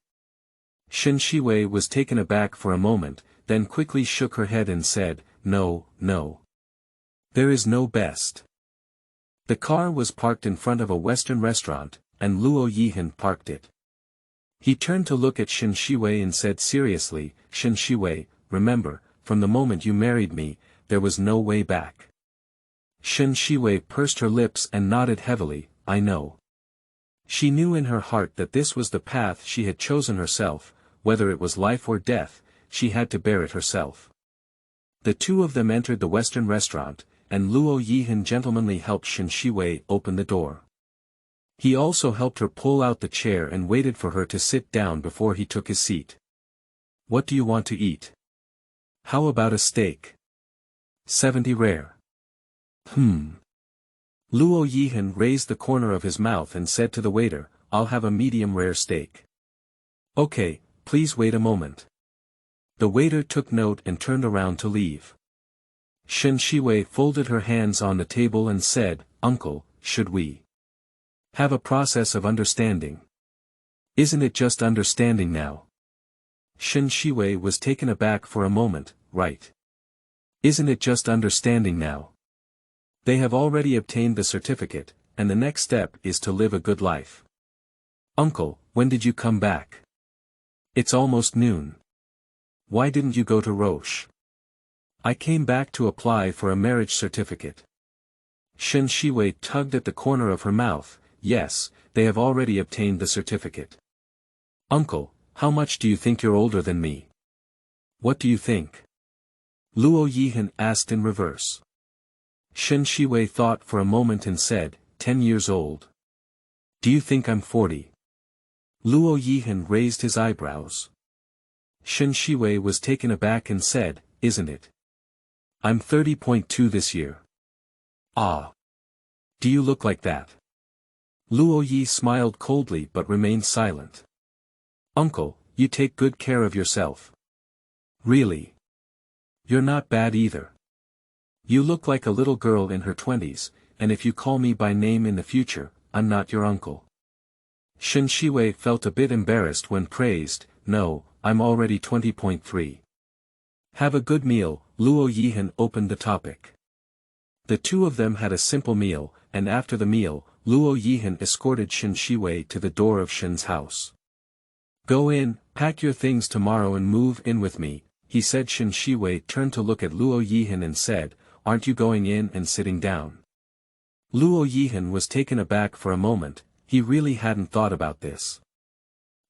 Shen Xiwei was taken aback for a moment, then quickly shook her head and said, no. There is no best. The car was parked in front of a Western restaurant, and Luo Yehan parked it. He turned to look at Shen Xiwei and said seriously, Shen Xiwei, remember, from the moment you married me, there was no way back. Shen Xiwei pursed her lips and nodded heavily, I know. She knew in her heart that this was the path she had chosen herself, whether it was life or death, she had to bear it herself. The two of them entered the Western restaurant, and Luo Yehan gentlemanly helped Shen Xiwei open the door. He also helped her pull out the chair and waited for her to sit down before he took his seat. What do you want to eat? How about a steak? 70 rare. Luo Yehan raised the corner of his mouth and said to the waiter, I'll have a medium rare steak. Okay, please wait a moment. The waiter took note and turned around to leave. Shen Xiwei folded her hands on the table and said, Uncle, should we have a process of understanding? Isn't it just understanding now? Shen Xiwei was taken aback for a moment, right? Isn't it just understanding now? They have already obtained the certificate, and the next step is to live a good life. Uncle, when did you come back? It's almost noon. Why didn't you go to Roche? I came back to apply for a marriage certificate. Shen Xiwei tugged at the corner of her mouth, yes, they have already obtained the certificate. Uncle, how much do you think you're older than me? What do you think? Luo Yehan asked in reverse. Shen Xiwei thought for a moment and said, 10 years old. Do you think I'm 40? Luo Yehan raised his eyebrows. Shen Xiwei was taken aback and said, isn't it? I'm 30.2 this year. Ah. Do you look like that? Luo Yi smiled coldly but remained silent. Uncle, you take good care of yourself. Really? You're not bad either. You look like a little girl in her 20s, and if you call me by name in the future, I'm not your uncle. Shen Xiwei felt a bit embarrassed when praised. No, I'm already 20.3. Have a good meal. Luo Yehan opened the topic. The two of them had a simple meal, and after the meal, Luo Yehan escorted Shen Xiwei to the door of Shen's house. Go in, pack your things tomorrow and move in with me, he said. Shen Xiwei turned to look at Luo Yehan and said, aren't you going in and sitting down? Luo Yehan was taken aback for a moment, he really hadn't thought about this.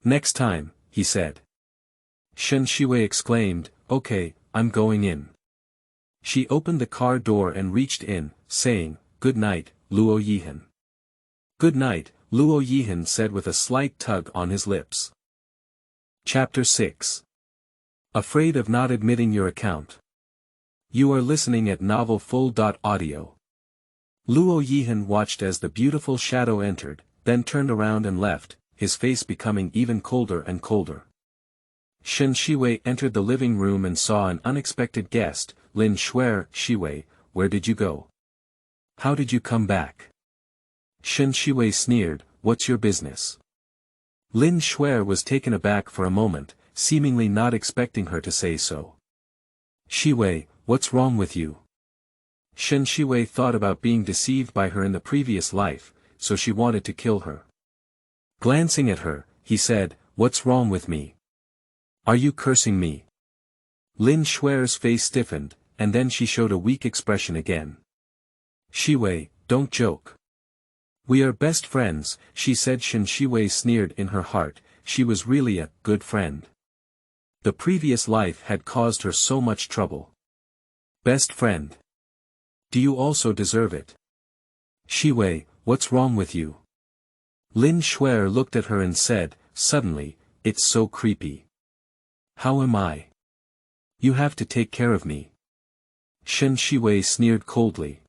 Next time, he said. Shen Xiwei exclaimed, okay, I'm going in. She opened the car door and reached in, saying, good night, Luo Yehan. Good night, Luo Yehan said with a slight tug on his lips. Chapter 6. Afraid of not admitting your account. You are listening at novelfull.audio. Luo Yehan watched as the beautiful shadow entered, then turned around and left, his face becoming even colder and colder. Shen Xiwei entered the living room and saw an unexpected guest. Lin Xiwei, where did you go? How did you come back? Shen Xiwei sneered, what's your business? Lin Xiwei was taken aback for a moment, seemingly not expecting her to say so. Xiwei, what's wrong with you? Shen Xiwei thought about being deceived by her in the previous life, so she wanted to kill her. Glancing at her, he said, what's wrong with me? Are you cursing me? Lin Xiwei's face stiffened, and then she showed a weak expression again. Xiwei, don't joke. We are best friends, she said. Shen Xiwei sneered in her heart, she was really a good friend. The previous life had caused her so much trouble. Best friend. Do you also deserve it? Xiwei, what's wrong with you? Lin Xiwei looked at her and said, suddenly, it's so creepy. How am I? You have to take care of me. Shen Xiwei sneered coldly.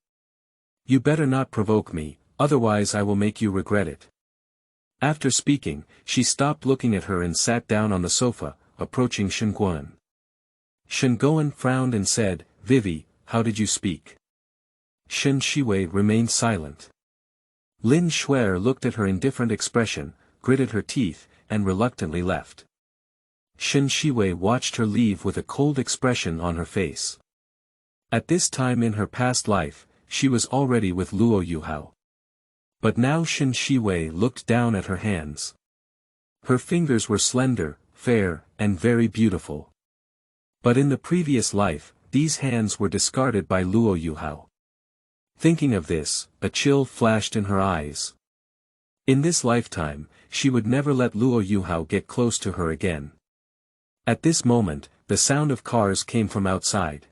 You better not provoke me, otherwise I will make you regret it. After speaking, she stopped looking at her and sat down on the sofa, approaching Shen Guan. Shen Guan frowned and said, Vivi, how did you speak? Shen Xiwei remained silent. Lin Xiwei looked at her in different expression, gritted her teeth, and reluctantly left. Shen Xiwei watched her leave with a cold expression on her face. At this time in her past life, she was already with Luo Yuhao. But now Shen Xiwei looked down at her hands. Her fingers were slender, fair, and very beautiful. But in the previous life, these hands were discarded by Luo Yuhao. Thinking of this, a chill flashed in her eyes. In this lifetime, she would never let Luo Yuhao get close to her again. At this moment, the sound of cars came from outside.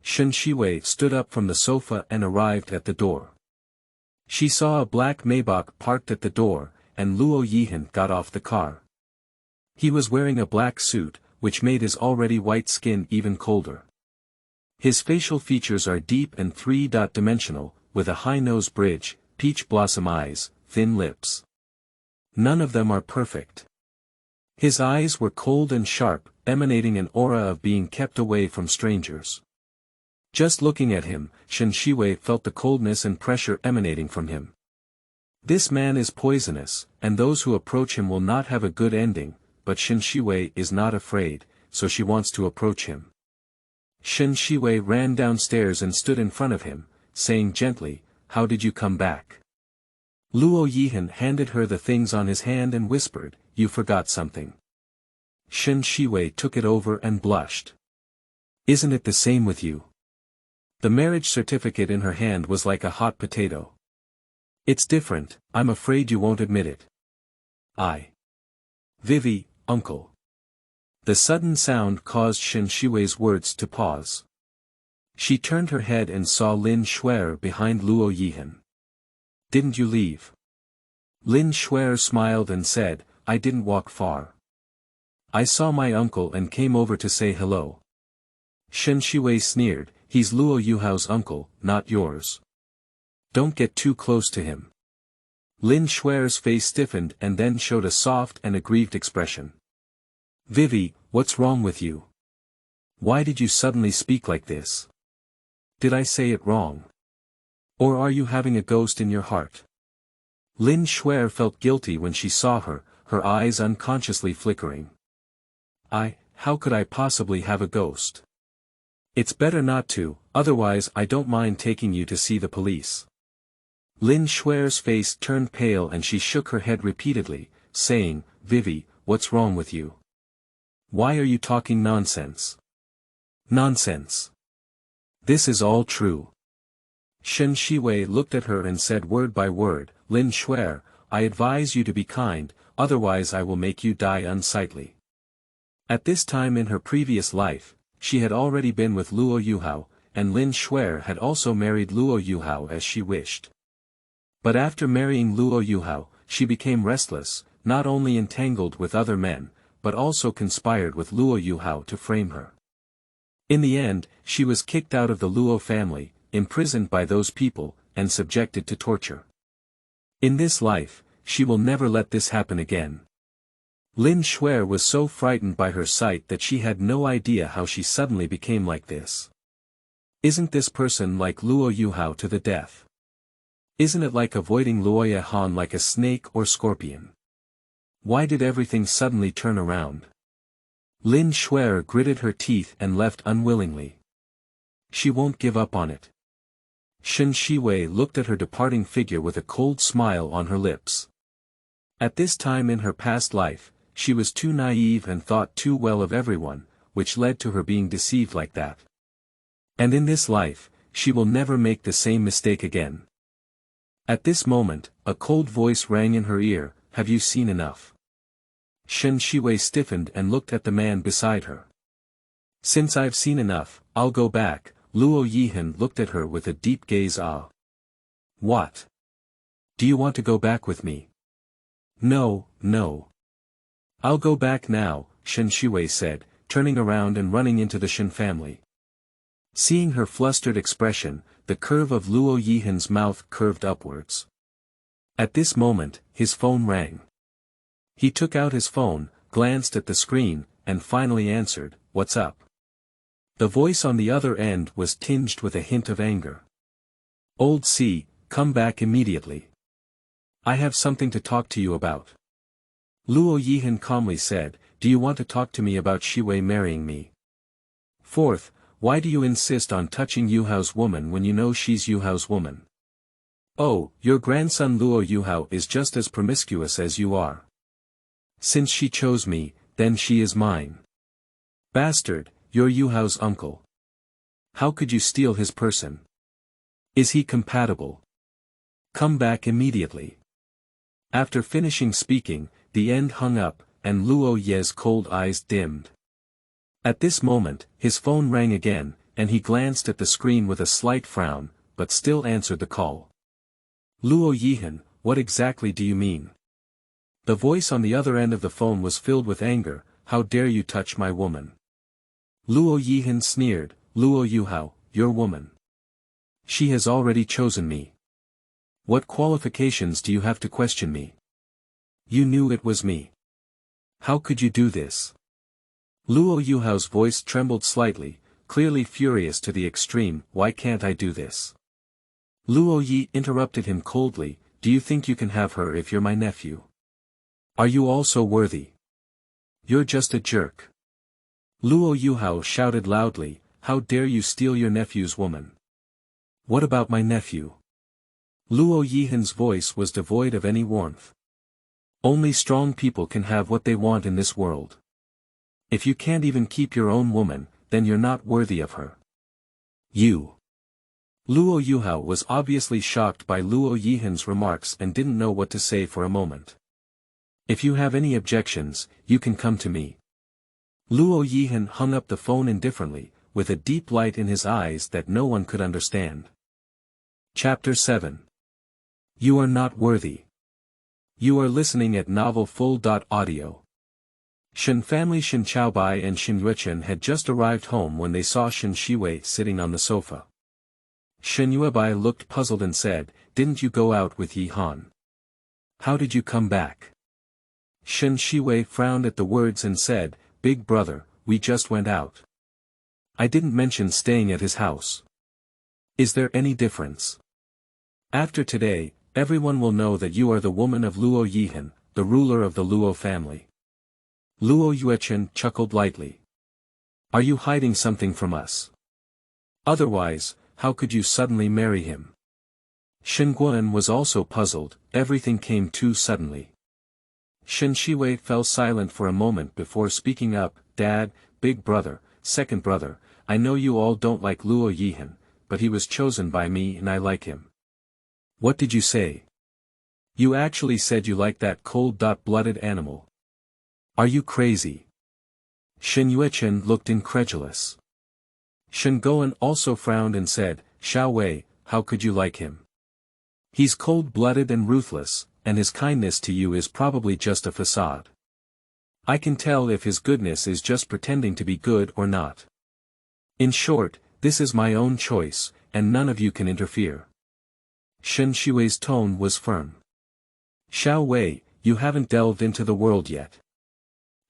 Shen Xiwei stood up from the sofa and arrived at the door. She saw a black Maybach parked at the door, and Luo Yehan got off the car. He was wearing a black suit, which made his already white skin even colder. His facial features are deep and three-dimensional, with a high nose bridge, peach blossom eyes, thin lips. None of them are perfect. His eyes were cold and sharp, emanating an aura of being kept away from strangers. Just looking at him, Shen Xiwei felt the coldness and pressure emanating from him. This man is poisonous, and those who approach him will not have a good ending, but Shen Xiwei is not afraid, so she wants to approach him. Shen Xiwei ran downstairs and stood in front of him, saying gently, how did you come back? Luo Yehan handed her the things on his hand and whispered, you forgot something. Shen Xiwei took it over and blushed. Isn't it the same with you? The marriage certificate in her hand was like a hot potato. It's different, I'm afraid you won't admit it. Vivi, uncle. The sudden sound caused Shen Xiwei's words to pause. She turned her head and saw Lin Xiwei behind Luo Yehan. Didn't you leave? Lin Xiwei smiled and said, I didn't walk far. I saw my uncle and came over to say hello. Shen Xiwei sneered, he's Luo Yuhao's uncle, not yours. Don't get too close to him. Lin Xiwei's face stiffened and then showed a soft and aggrieved expression. Vivi, what's wrong with you? Why did you suddenly speak like this? Did I say it wrong? Or are you having a ghost in your heart? Lin Xiwei felt guilty when she saw her, her eyes unconsciously flickering. How could I possibly have a ghost? It's better not to, otherwise I don't mind taking you to see the police. Lin Xiwei's face turned pale and she shook her head repeatedly, saying, Vivi, what's wrong with you? Why are you talking nonsense? Nonsense. This is all true. Shen Xiwei looked at her and said word by word, Lin Xiwei, I advise you to be kind, otherwise I will make you die unsightly. At this time in her previous life, she had already been with Luo Yuhao, and Lin Xiwei had also married Luo Yuhao as she wished. But after marrying Luo Yuhao, she became restless, not only entangled with other men, but also conspired with Luo Yuhao to frame her. In the end, she was kicked out of the Luo family, imprisoned by those people, and subjected to torture. In this life, she will never let this happen again. Lin Xiwei was so frightened by her sight that she had no idea how she suddenly became like this. Isn't this person like Luo Yuhao to the death? Isn't it like avoiding Luo Yehan like a snake or scorpion? Why did everything suddenly turn around? Lin Xiwei gritted her teeth and left unwillingly. She won't give up on it. Shen Xiwei looked at her departing figure with a cold smile on her lips. At this time in her past life, she was too naive and thought too well of everyone, which led to her being deceived like that. And in this life, she will never make the same mistake again. At this moment, a cold voice rang in her ear, have you seen enough? Shen Xiwei stiffened and looked at the man beside her. Since I've seen enough, I'll go back. Luo Yehan looked at her with a deep gaze. What? Do you want to go back with me? No. I'll go back now, Shen Xiwei said, turning around and running into the Shen family. Seeing her flustered expression, the curve of Luo Yehan's mouth curved upwards. At this moment, his phone rang. He took out his phone, glanced at the screen, and finally answered, what's up? The voice on the other end was tinged with a hint of anger. Old C, come back immediately. I have something to talk to you about. Luo Yehan calmly said, do you want to talk to me about Xiwei marrying me? Fourth, why do you insist on touching Yuhao's woman when you know she's Yuhao's woman? Oh, your grandson Luo Yuhao is just as promiscuous as you are. Since she chose me, then she is mine. Bastard, you're Yuhao's uncle. How could you steal his person? Is he compatible? Come back immediately. After finishing speaking, the end hung up, and Luo Ye's cold eyes dimmed. At this moment, his phone rang again, and he glanced at the screen with a slight frown, but still answered the call. Luo Yehan, what exactly do you mean? The voice on the other end of the phone was filled with anger, how dare you touch my woman? Luo Yehan sneered, Luo Yuhao, your woman. She has already chosen me. What qualifications do you have to question me? You knew it was me. How could you do this? Luo Yuhao's voice trembled slightly, clearly furious to the extreme, why can't I do this? Luo Yi interrupted him coldly, do you think you can have her if you're my nephew? Are you also worthy? You're just a jerk. Luo Yuhao shouted loudly, how dare you steal your nephew's woman? What about my nephew? Luo Yehan's voice was devoid of any warmth. Only strong people can have what they want in this world. If you can't even keep your own woman, then you're not worthy of her. You. Luo Yuhao was obviously shocked by Luo Yehan's remarks and didn't know what to say for a moment. If you have any objections, you can come to me. Luo Yehan hung up the phone indifferently, with a deep light in his eyes that no one could understand. Chapter 7. You are not worthy. You are listening at Novel Full.audio. Shen family Shen Xiwei and Shen Yuechen had just arrived home when they saw Shen Xiwei sitting on the sofa. Shen Xiwei looked puzzled and said, didn't you go out with Yehan? How did you come back? Shen Xiwei frowned at the words and said, Big brother, we just went out. I didn't mention staying at his house. Is there any difference? After today, everyone will know that you are the woman of Luo Yehan, the ruler of the Luo family. Luo Yuechen chuckled lightly. Are you hiding something from us? Otherwise, how could you suddenly marry him? Shen Xiwei was also puzzled, everything came too suddenly. Shen Xiwei fell silent for a moment before speaking up. Dad, big brother, second brother, I know you all don't like Luo Yehan, but he was chosen by me and I like him. What did you say? You actually said you like that cold-blooded animal. Are you crazy? Shen Yuechen looked incredulous. Shen Xiwei also frowned and said, Xiaowei, how could you like him? He's cold-blooded and ruthless, and his kindness to you is probably just a facade. I can tell if his goodness is just pretending to be good or not. In short, this is my own choice, and none of you can interfere. Shen Xiwei's tone was firm. Xiaowei, you haven't delved into the world yet.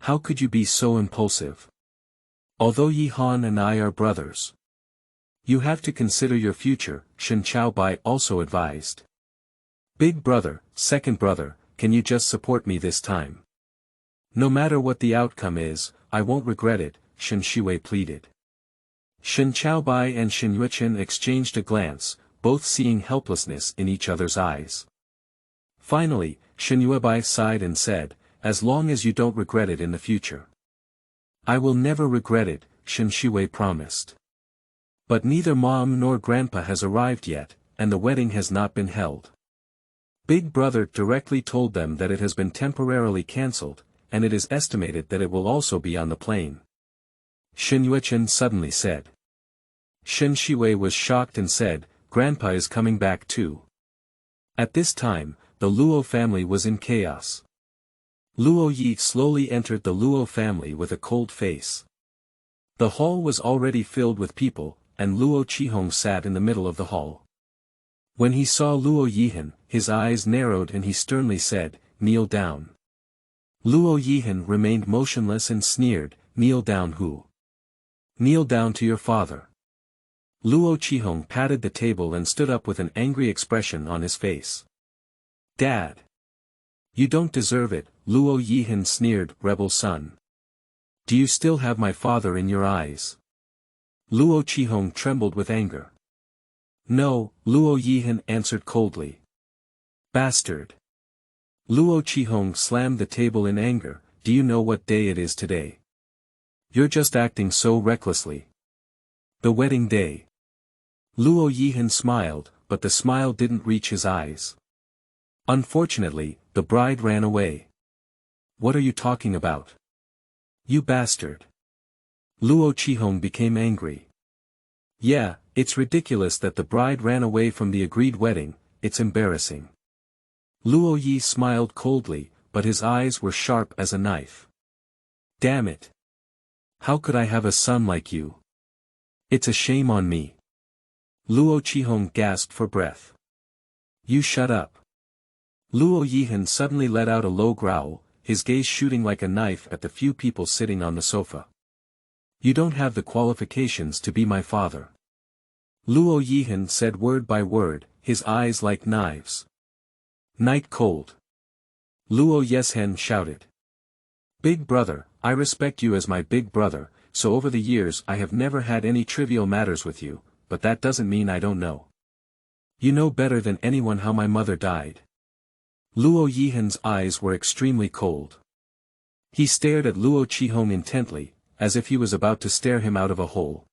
How could you be so impulsive? Although Yehan and I are brothers. You have to consider your future, Shen Xiaobai also advised. Big brother, second brother, can you just support me this time? No matter what the outcome is, I won't regret it, Shen Xiwei pleaded. Shen Xiaobai and Shen Yuechen exchanged a glance, both seeing helplessness in each other's eyes. Finally, Shen Xiwei sighed and said, as long as you don't regret it in the future. I will never regret it, Shen Xiwei promised. But neither mom nor grandpa has arrived yet, and the wedding has not been held. Big brother directly told them that it has been temporarily cancelled, and it is estimated that it will also be on the plane. Shen Yuechen suddenly said. Shen Xiwei was shocked and said, Grandpa is coming back too. At this time, the Luo family was in chaos. Luo Yi slowly entered the Luo family with a cold face. The hall was already filled with people, and Luo Qihong sat in the middle of the hall. When he saw Luo Yehan, his eyes narrowed and he sternly said, kneel down. Luo Yehan remained motionless and sneered, kneel down who? Kneel down to your father. Luo Qihong patted the table and stood up with an angry expression on his face. Dad! You don't deserve it, Luo Yehan sneered, rebel son. Do you still have my father in your eyes? Luo Qihong trembled with anger. No, Luo Yehan answered coldly. Bastard! Luo Qihong slammed the table in anger, do you know what day it is today? You're just acting so recklessly. The wedding day. Luo Yehan smiled, but the smile didn't reach his eyes. Unfortunately, the bride ran away. What are you talking about? You bastard! Luo Qihong became angry. Yeah, it's ridiculous that the bride ran away from the agreed wedding, it's embarrassing. Luo Yi smiled coldly, but his eyes were sharp as a knife. Damn it! How could I have a son like you? It's a shame on me. Luo Qihong gasped for breath. You shut up. Luo Yehan suddenly let out a low growl, his gaze shooting like a knife at the few people sitting on the sofa. You don't have the qualifications to be my father. Luo Yehan said word by word, his eyes like knives. Night cold. Luo Yehan shouted. Big brother, I respect you as my big brother, so over the years I have never had any trivial matters with you, but that doesn't mean I don't know. You know better than anyone how my mother died. Luo Yehan's eyes were extremely cold. He stared at Luo Qihong intently, as if he was about to stare him out of a hole.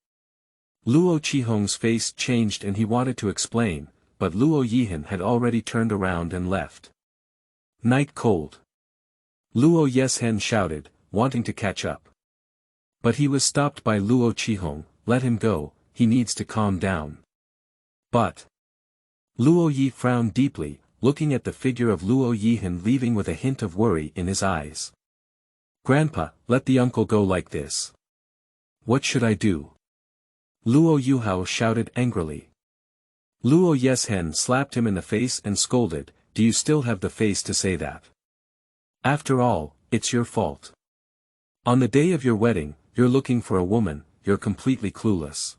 Luo Qihong's face changed and he wanted to explain, but Luo Yehan had already turned around and left. Night cold. Luo Yehan shouted, wanting to catch up. But he was stopped by Luo Qihong, let him go, he needs to calm down. But. Luo Yi frowned deeply, looking at the figure of Luo Yehan leaving with a hint of worry in his eyes. Grandpa, let the uncle go like this. What should I do? Luo Yuhao shouted angrily. Luo Yehan slapped him in the face and scolded, do you still have the face to say that? After all, it's your fault. On the day of your wedding, you're looking for a woman, you're completely clueless.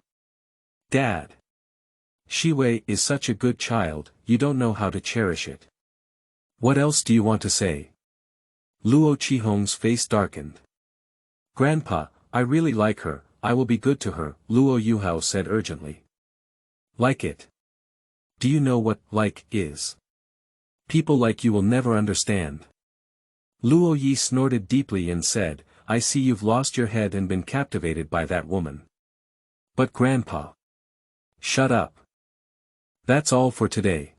Dad. Xiwei is such a good child, you don't know how to cherish it. What else do you want to say? Luo Qihong's face darkened. Grandpa, I really like her, I will be good to her, Luo Yuhao said urgently. Like it? Do you know what like is? People like you will never understand. Luo Yi snorted deeply and said, I see you've lost your head and been captivated by that woman. But Grandpa. Shut up. That's all for today.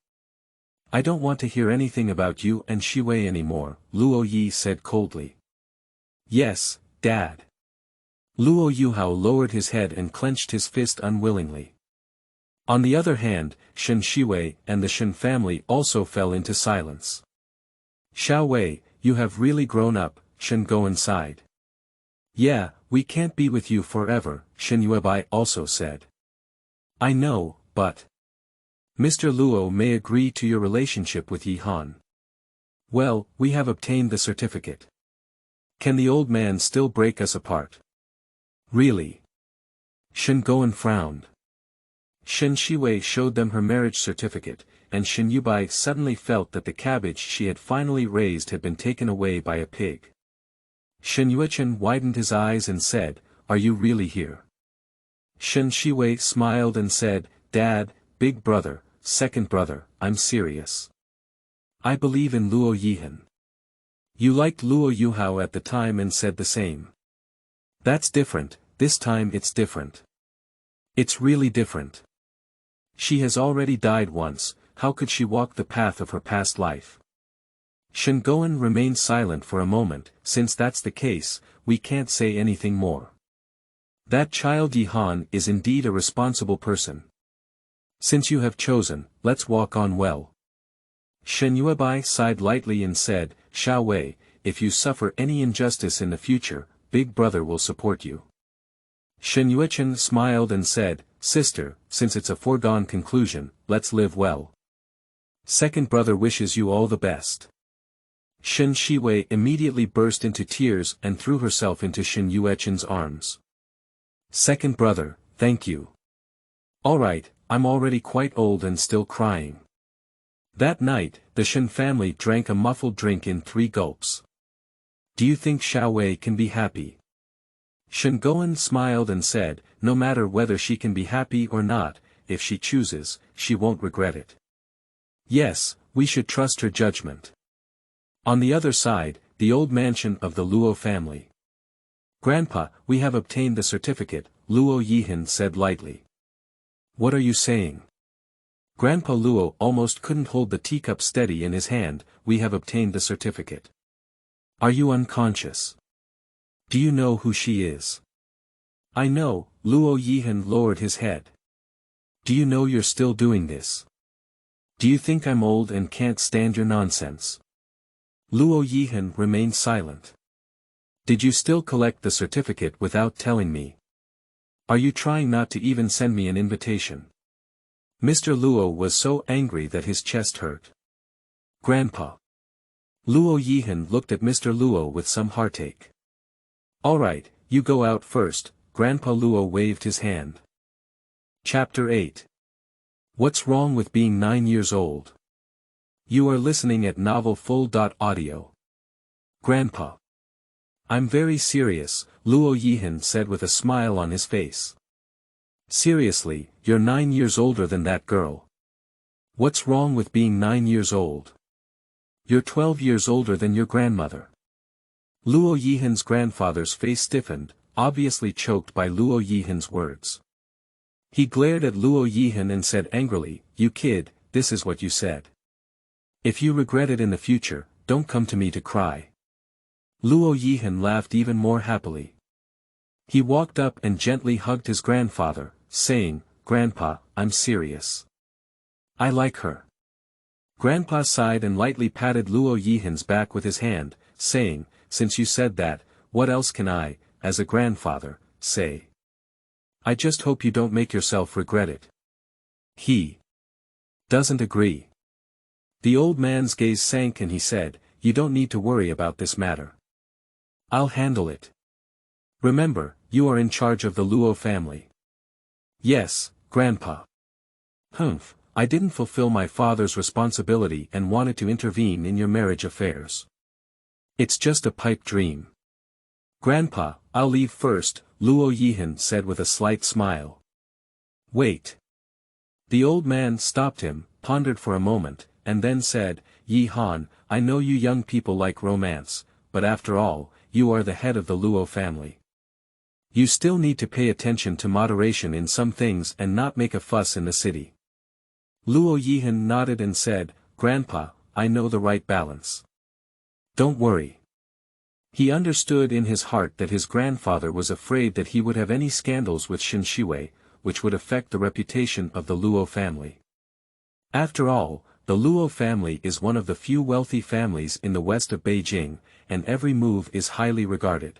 I don't want to hear anything about you and Xiwei anymore, Luo Yi said coldly. Yes, Dad. Luo Yuhao lowered his head and clenched his fist unwillingly. On the other hand, Shen Xiwei and the Shen family also fell into silence. Xiaowei, you have really grown up, Shen Goen sighed. Yeah, we can't be with you forever, Shen Xiwei also said. I know, but Mr. Luo may agree to your relationship with Yehan. Well, we have obtained the certificate. Can the old man still break us apart? Really? Shen Goen frowned. Shen Xiwei showed them her marriage certificate, and Shen Xiwei suddenly felt that the cabbage she had finally raised had been taken away by a pig. Shen Yuechen widened his eyes and said, Are you really here? Shen Xiwei smiled and said, Dad, big brother, second brother, I'm serious. I believe in Luo Yehan. You liked Luo Yuhao at the time and said the same. That's different, this time it's different. It's really different. She has already died once, how could she walk the path of her past life? Shen Goen remained silent for a moment, since that's the case, we can't say anything more. That child Yehan is indeed a responsible person. Since you have chosen, let's walk on well. Shen Xiwei sighed lightly and said, Xiaowei, if you suffer any injustice in the future, Big Brother will support you. Shen Yuechen smiled and said, Sister, since it's a foregone conclusion, let's live well. Second brother wishes you all the best. Shen Xiwei immediately burst into tears and threw herself into Shen Yuechen's arms. Second brother, thank you. Alright, I'm already quite old and still crying. That night, the Shen family drank a muffled drink in 3 gulps. Do you think Xiaowei can be happy? Shen Goen smiled and said, no matter whether she can be happy or not, if she chooses, she won't regret it. Yes, we should trust her judgment. On the other side, the old mansion of the Luo family. Grandpa, we have obtained the certificate, Luo Yehan said lightly. What are you saying? Grandpa Luo almost couldn't hold the teacup steady in his hand, we have obtained the certificate. Are you unconscious? Do you know who she is? I know, Luo Yehan lowered his head. Do you know you're still doing this? Do you think I'm old and can't stand your nonsense? Luo Yehan remained silent. Did you still collect the certificate without telling me? Are you trying not to even send me an invitation? Mr. Luo was so angry that his chest hurt. Grandpa. Luo Yehan looked at Mr. Luo with some heartache. Alright, you go out first, Grandpa Luo waved his hand. Chapter 8. What's wrong with being 9 years old? You are listening at novelfull.audio. Grandpa. I'm very serious, Luo Yehan said with a smile on his face. Seriously, you're 9 years older than that girl. What's wrong with being 9 years old? You're 12 years older than your grandmother. Luo Yehan's grandfather's face stiffened, obviously choked by Luo Yehan's words. He glared at Luo Yehan and said angrily, You kid, this is what you said. If you regret it in the future, don't come to me to cry. Luo Yehan laughed even more happily. He walked up and gently hugged his grandfather, saying, Grandpa, I'm serious. I like her. Grandpa sighed and lightly patted Luo Yehan's back with his hand, saying, Since you said that, what else can I, as a grandfather, say? I just hope you don't make yourself regret it. He doesn't agree. The old man's gaze sank and he said, You don't need to worry about this matter. I'll handle it. Remember, you are in charge of the Luo family. Yes, Grandpa. Humph, I didn't fulfill my father's responsibility and wanted to intervene in your marriage affairs. It's just a pipe dream. Grandpa, I'll leave first, Luo Yehan said with a slight smile. Wait. The old man stopped him, pondered for a moment, and then said, Yehan, I know you young people like romance, but after all, you are the head of the Luo family. You still need to pay attention to moderation in some things and not make a fuss in the city. Luo Yehan nodded and said, Grandpa, I know the right balance. Don't worry. He understood in his heart that his grandfather was afraid that he would have any scandals with Shen Xiwei, which would affect the reputation of the Luo family. After all, the Luo family is one of the few wealthy families in the west of Beijing, and every move is highly regarded.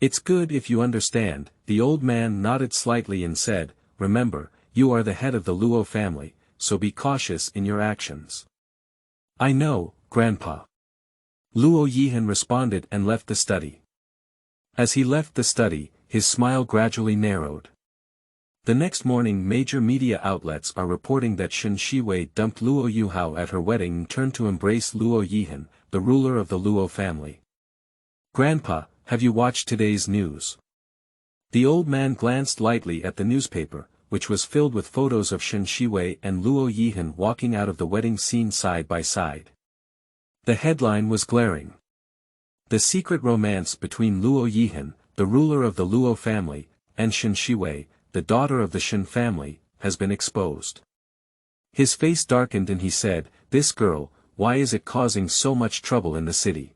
It's good if you understand, the old man nodded slightly and said, remember, you are the head of the Luo family, so be cautious in your actions. I know, Grandpa. Luo Yehan responded and left the study. As he left the study, his smile gradually narrowed. The next morning major media outlets are reporting that Shen Xiwei dumped Luo Yuhao at her wedding and turned to embrace Luo Yehan, the ruler of the Luo family. Grandpa, have you watched today's news? The old man glanced lightly at the newspaper, which was filled with photos of Shen Xiwei and Luo Yehan walking out of the wedding scene side by side. The headline was glaring. The secret romance between Luo Yehan, the ruler of the Luo family, and Shen Xiwei, the daughter of the Shen family, has been exposed. His face darkened and he said, this girl, why is it causing so much trouble in the city?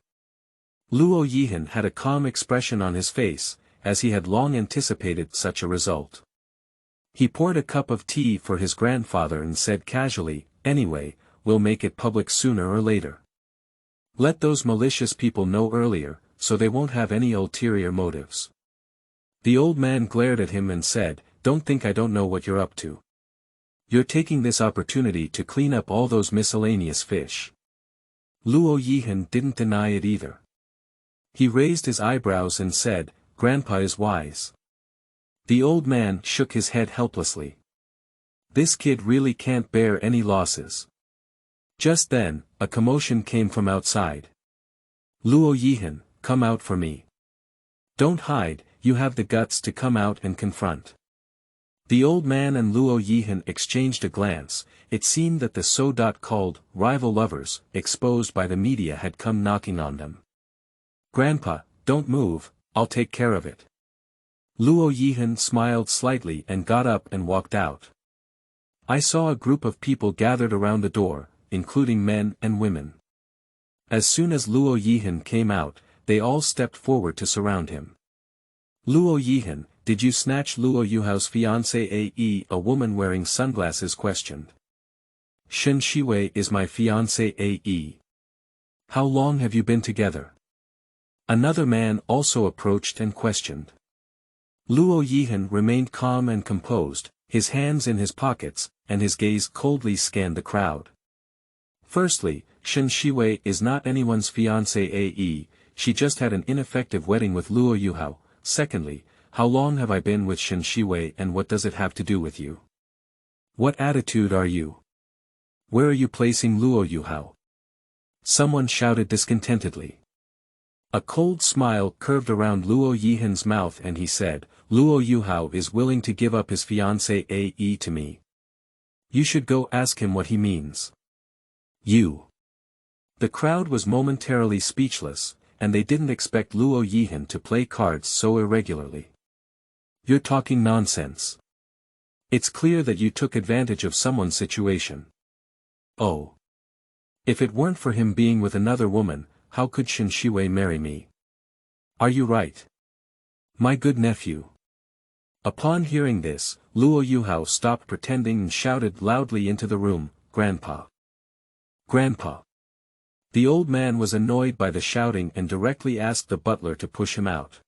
Luo Yehan had a calm expression on his face, as he had long anticipated such a result. He poured a cup of tea for his grandfather and said casually, anyway, we'll make it public sooner or later. Let those malicious people know earlier, so they won't have any ulterior motives. The old man glared at him and said, don't think I don't know what you're up to. You're taking this opportunity to clean up all those miscellaneous fish. Luo Yehan didn't deny it either. He raised his eyebrows and said, Grandpa is wise. The old man shook his head helplessly. This kid really can't bear any losses. Just then, a commotion came from outside. Luo Yehan, come out for me. Don't hide, you have the guts to come out and confront. The old man and Luo Yehan exchanged a glance. It seemed that the so-called rival lovers, exposed by the media, had come knocking on them. Grandpa, don't move, I'll take care of it. Luo Yehan smiled slightly and got up and walked out. I saw a group of people gathered around the door, including men and women. As soon as Luo Yehan came out, they all stepped forward to surround him. Luo Yehan, did you snatch Luo Yuhao's fiancée? A woman wearing sunglasses questioned. Shen Xiwei is my fiancée. How long have you been together? Another man also approached and questioned. Luo Yehan remained calm and composed, his hands in his pockets, and his gaze coldly scanned the crowd. Firstly, Shen Xiwei is not anyone's fiancée, she just had an ineffective wedding with Luo Yuhao. Secondly, how long have I been with Shen Xiwei and what does it have to do with you? What attitude are you? Where are you placing Luo Yuhao? Someone shouted discontentedly. A cold smile curved around Luo Yehan's mouth and he said, Luo Yuhao is willing to give up his fiancée to me. You should go ask him what he means. You. The crowd was momentarily speechless, and they didn't expect Luo Yehan to play cards so irregularly. You're talking nonsense. It's clear that you took advantage of someone's situation. Oh. If it weren't for him being with another woman, how could Shen Xiwei marry me? Are you right? My good nephew. Upon hearing this, Luo Yuhao stopped pretending and shouted loudly into the room, Grandpa. Grandpa. The old man was annoyed by the shouting and directly asked the butler to push him out.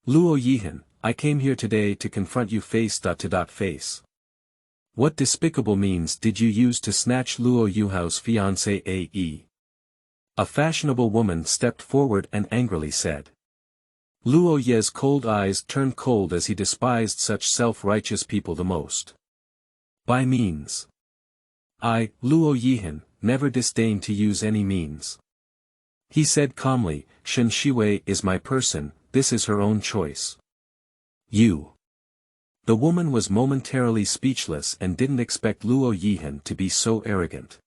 Luo Yehan, I came here today to confront you face to face. What despicable means did you use to snatch Luo Yuhao's fiancée? A fashionable woman stepped forward and angrily said. Luo Ye's cold eyes turned cold as he despised such self-righteous people the most. By means. I, Luo Yehan, never disdain to use any means. He said calmly, Shen Xiwei is my person, this is her own choice. You. The woman was momentarily speechless and didn't expect Luo Yehan to be so arrogant.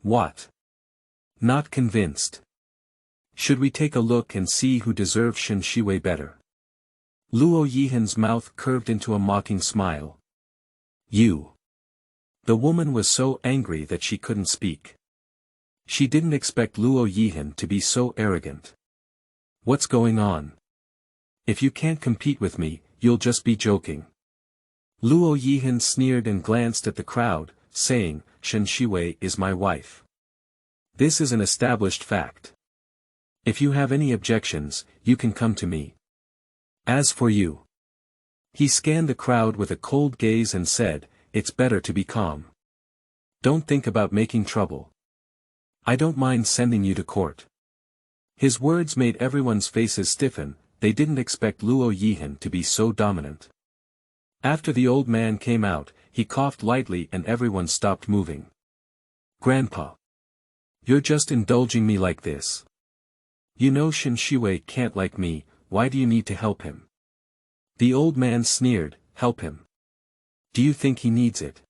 What? Not convinced. Should we take a look and see who deserves Shen Xiwei better? Luo Yehan's mouth curved into a mocking smile. You. The woman was so angry that she couldn't speak. She didn't expect Luo Yehan to be so arrogant. What's going on? If you can't compete with me, you'll just be joking. Luo Yehan sneered and glanced at the crowd, saying, Shen Xiwei is my wife. This is an established fact. If you have any objections, you can come to me. As for you. He scanned the crowd with a cold gaze and said, it's better to be calm. Don't think about making trouble. I don't mind sending you to court. His words made everyone's faces stiffen, they didn't expect Luo Yehan to be so dominant. After the old man came out, he coughed lightly and everyone stopped moving. Grandpa. You're just indulging me like this. You know Shen Xiwei can't like me, why do you need to help him? The old man sneered, help him. Do you think he needs it?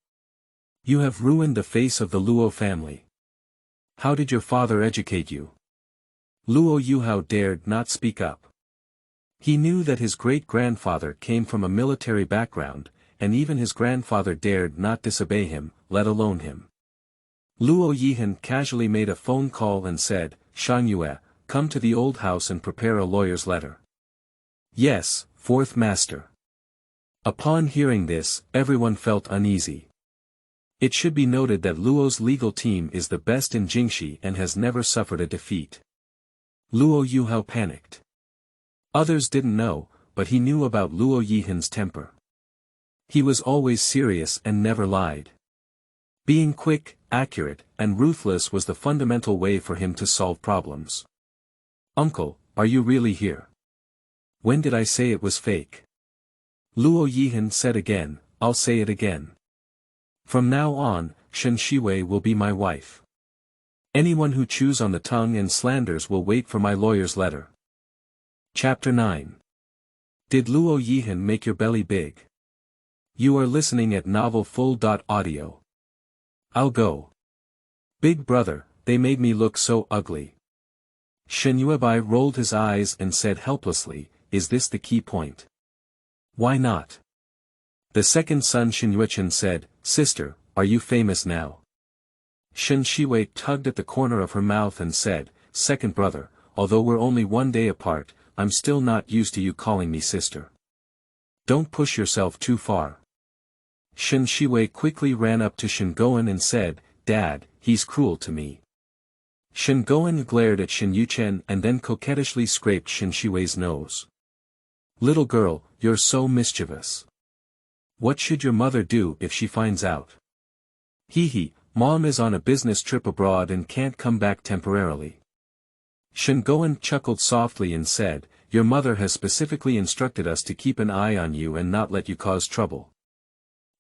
You have ruined the face of the Luo family. How did your father educate you? Luo Yuhao dared not speak up. He knew that his great-grandfather came from a military background, and even his grandfather dared not disobey him, let alone him. Luo Yehan casually made a phone call and said, Shen Xiwei, come to the old house and prepare a lawyer's letter. Yes, fourth master. Upon hearing this, everyone felt uneasy. It should be noted that Luo's legal team is the best in Jingxi and has never suffered a defeat. Luo Yuhao panicked. Others didn't know, but he knew about Luo Yehan's temper. He was always serious and never lied. Being quick, accurate, and ruthless was the fundamental way for him to solve problems. Uncle, are you really here? When did I say it was fake? Luo Yehan said again, I'll say it again. From now on, Shen Xiwei will be my wife. Anyone who chews on the tongue and slanders will wait for my lawyer's letter. Chapter 9. Did Luo Yehan make your belly big? You are listening at novelfull.audio. I'll go. Big brother, they made me look so ugly. Shen Xiwei rolled his eyes and said helplessly, is this the key point? Why not? The second son Shen Xiwei said, sister, are you famous now? Shen Xiwei tugged at the corner of her mouth and said, second brother, although we're only one day apart, I'm still not used to you calling me sister. Don't push yourself too far. Shen Xiwei quickly ran up to Shen Goen and said, Dad, he's cruel to me. Shen Goen glared at Shen Yuchen and then coquettishly scraped Shen Xiwei's nose. Little girl, you're so mischievous. What should your mother do if she finds out? Hee, Mom is on a business trip abroad and can't come back temporarily. Shen Goen chuckled softly and said, your mother has specifically instructed us to keep an eye on you and not let you cause trouble.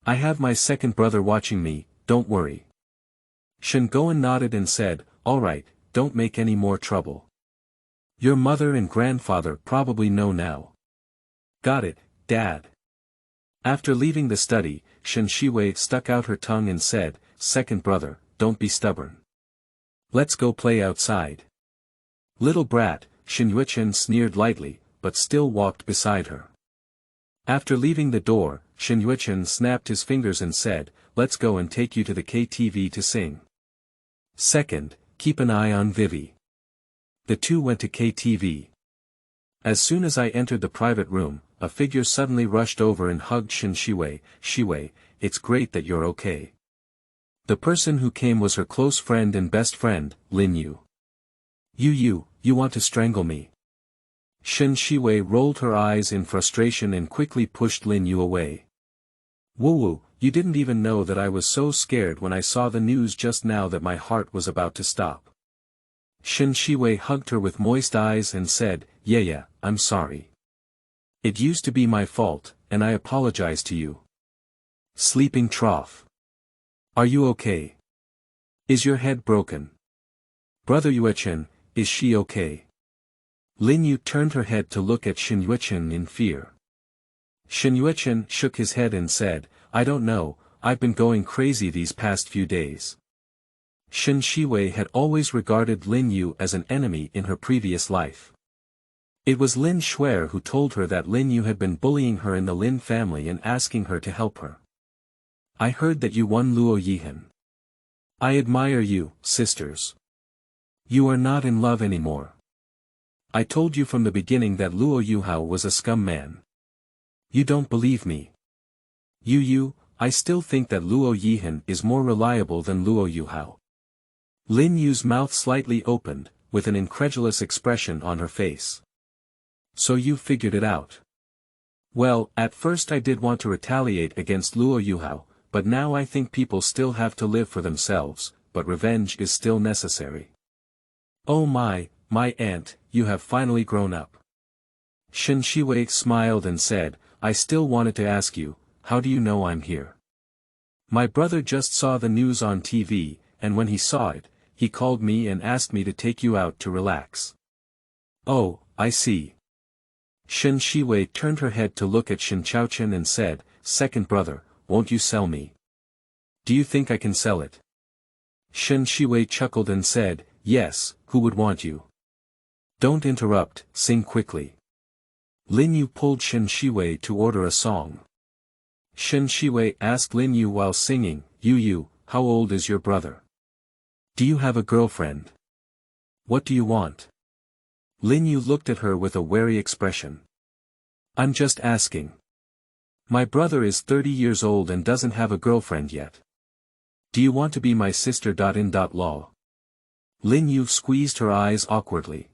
I have my second brother watching me, don't worry. Shen Goen nodded and said, all right, don't make any more trouble. Your mother and grandfather probably know now. Got it, Dad. After leaving the study, Shen Xiwei stuck out her tongue and said, second brother, don't be stubborn. Let's go play outside. Little brat, Shen Yuchen sneered lightly, but still walked beside her. After leaving the door, Shen Yuchen snapped his fingers and said, let's go and take you to the KTV to sing. Second, keep an eye on Vivi. The two went to KTV. As soon as I entered the private room, a figure suddenly rushed over and hugged Shen Xiwei. Xiwei, it's great that you're okay. The person who came was her close friend and best friend, Lin Yu. You want to strangle me? Shen Xiwei rolled her eyes in frustration and quickly pushed Lin Yu away. Woo, you didn't even know that I was so scared when I saw the news just now that my heart was about to stop. Shen Xiwei hugged her with moist eyes and said, yeah, I'm sorry. It used to be my fault, and I apologize to you. Sleeping trough. Are you okay? Is your head broken? Brother Yuechen, is she okay? Lin Yu turned her head to look at Shen Yuechen in fear. Shen Yuechen shook his head and said, I don't know, I've been going crazy these past few days. Shen Xiwei had always regarded Lin Yu as an enemy in her previous life. It was Lin Xuer who told her that Lin Yu had been bullying her in the Lin family and asking her to help her. I heard that you won Luo Yehan. I admire you, sisters. You are not in love anymore. I told you from the beginning that Luo Yuhao was a scum man. You don't believe me. I still think that Luo Yehan is more reliable than Luo Yuhao. Lin Yu's mouth slightly opened, with an incredulous expression on her face. So you figured it out. Well, at first I did want to retaliate against Luo Yuhao, but now I think people still have to live for themselves, but revenge is still necessary. Oh my aunt, you have finally grown up. Shen Xiwei smiled and said, I still wanted to ask you, how do you know I'm here? My brother just saw the news on TV, and when he saw it, he called me and asked me to take you out to relax. Oh, I see. Shen Xiwei turned her head to look at Shen Xiaochen and said, second brother, won't you sell me? Do you think I can sell it? Shen Xiwei chuckled and said, yes, who would want you? Don't interrupt, sing quickly. Lin Yu pulled Shen Xiwei to order a song. Shen Xiwei asked Lin Yu while singing, You, how old is your brother? Do you have a girlfriend? What do you want? Lin Yu looked at her with a wary expression. I'm just asking. My brother is 30 years old and doesn't have a girlfriend yet. Do you want to be my sister? Law. Lin Yu squeezed her eyes awkwardly.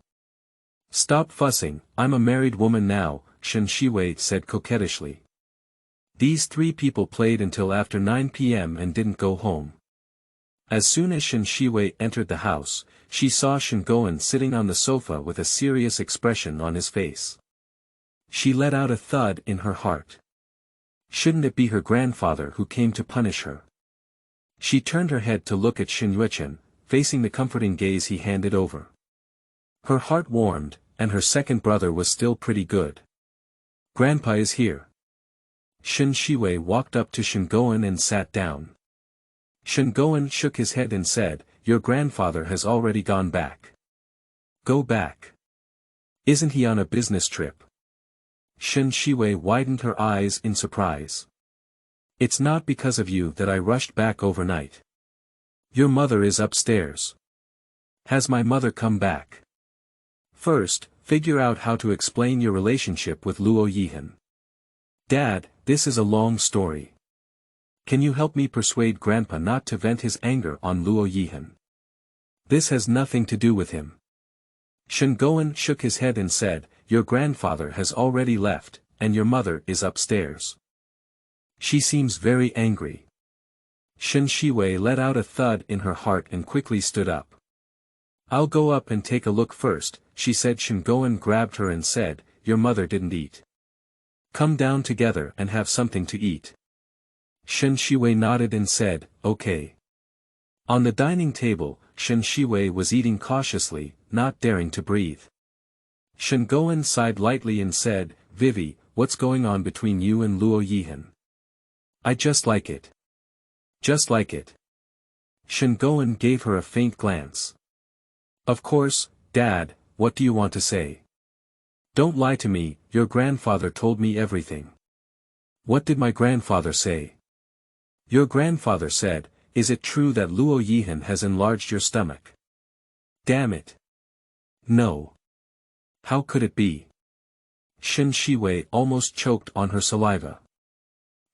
Stop fussing, I'm a married woman now, Shen Xiwei said coquettishly. These three people played until after 9 p.m. and didn't go home. As soon as Shen Xiwei entered the house, she saw Shen Goen sitting on the sofa with a serious expression on his face. She let out a thud in her heart. Shouldn't it be her grandfather who came to punish her? She turned her head to look at Shen Yuechen, facing the comforting gaze he handed over. Her heart warmed, and her second brother was still pretty good. Grandpa is here. Shen Xiwei walked up to Shen Goen and sat down. Shen Goen shook his head and said, Your grandfather has already gone back. Go back. Isn't he on a business trip? Shen Xiwei widened her eyes in surprise. It's not because of you that I rushed back overnight. Your mother is upstairs. Has my mother come back? First, figure out how to explain your relationship with Luo Yehan. Dad, this is a long story. Can you help me persuade Grandpa not to vent his anger on Luo Yehan? This has nothing to do with him. Shen Goen shook his head and said, Your grandfather has already left, and your mother is upstairs. She seems very angry. Shen Xiwei let out a thud in her heart and quickly stood up. I'll go up and take a look first, she said. Shen Goen grabbed her and said, Your mother didn't eat. Come down together and have something to eat. Shen Xiwei nodded and said, Okay. On the dining table, Shen Xiwei was eating cautiously, not daring to breathe. Shen Goen sighed lightly and said, Vivi, what's going on between you and Luo Yehan? I just like it. Just like it. Shen Goen gave her a faint glance. Of course, Dad, what do you want to say? Don't lie to me, your grandfather told me everything. What did my grandfather say? Your grandfather said, Is it true that Luo Yehan has enlarged your stomach? Damn it. No. How could it be? Shen Xiwei almost choked on her saliva.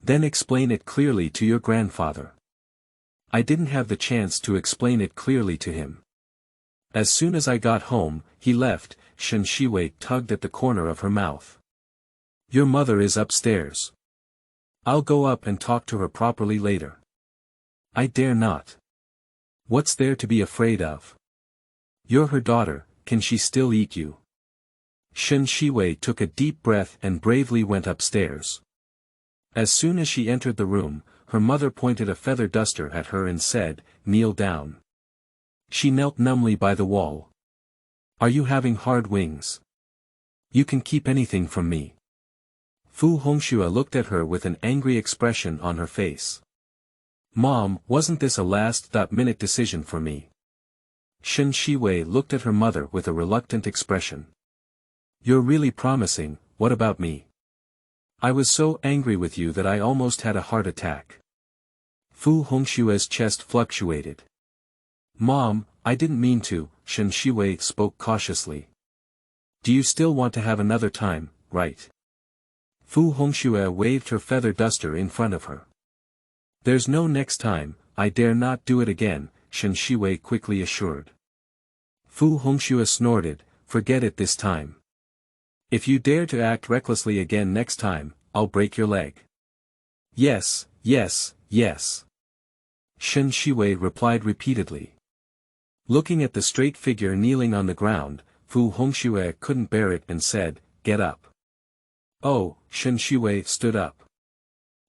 Then explain it clearly to your grandfather. I didn't have the chance to explain it clearly to him. As soon as I got home, he left. Shen Xiwei tugged at the corner of her mouth. Your mother is upstairs. I'll go up and talk to her properly later. I dare not. What's there to be afraid of? You're her daughter, can she still eat you? Shen Xiwei took a deep breath and bravely went upstairs. As soon as she entered the room, her mother pointed a feather duster at her and said, "Kneel down." She knelt numbly by the wall. "Are you having hard wings? You can keep anything from me." Fu Hongxue looked at her with an angry expression on her face. "Mom, wasn't this a last-minute decision for me?" Shen Xiwei looked at her mother with a reluctant expression. "You're really promising, what about me? I was so angry with you that I almost had a heart attack." Fu Hongxue's chest fluctuated. "Mom, I didn't mean to," Shen Xiwei spoke cautiously. "Do you still want to have another time, right?" Fu Hongxue waved her feather duster in front of her. "There's no next time, I dare not do it again," Shen Xiwei quickly assured. Fu Hongxue snorted, "Forget it this time. If you dare to act recklessly again next time, I'll break your leg." "Yes, yes, yes," Shen Xiwei replied repeatedly. Looking at the straight figure kneeling on the ground, Fu Hongxue couldn't bear it and said, "Get up." "Oh," Shen Xiwei stood up.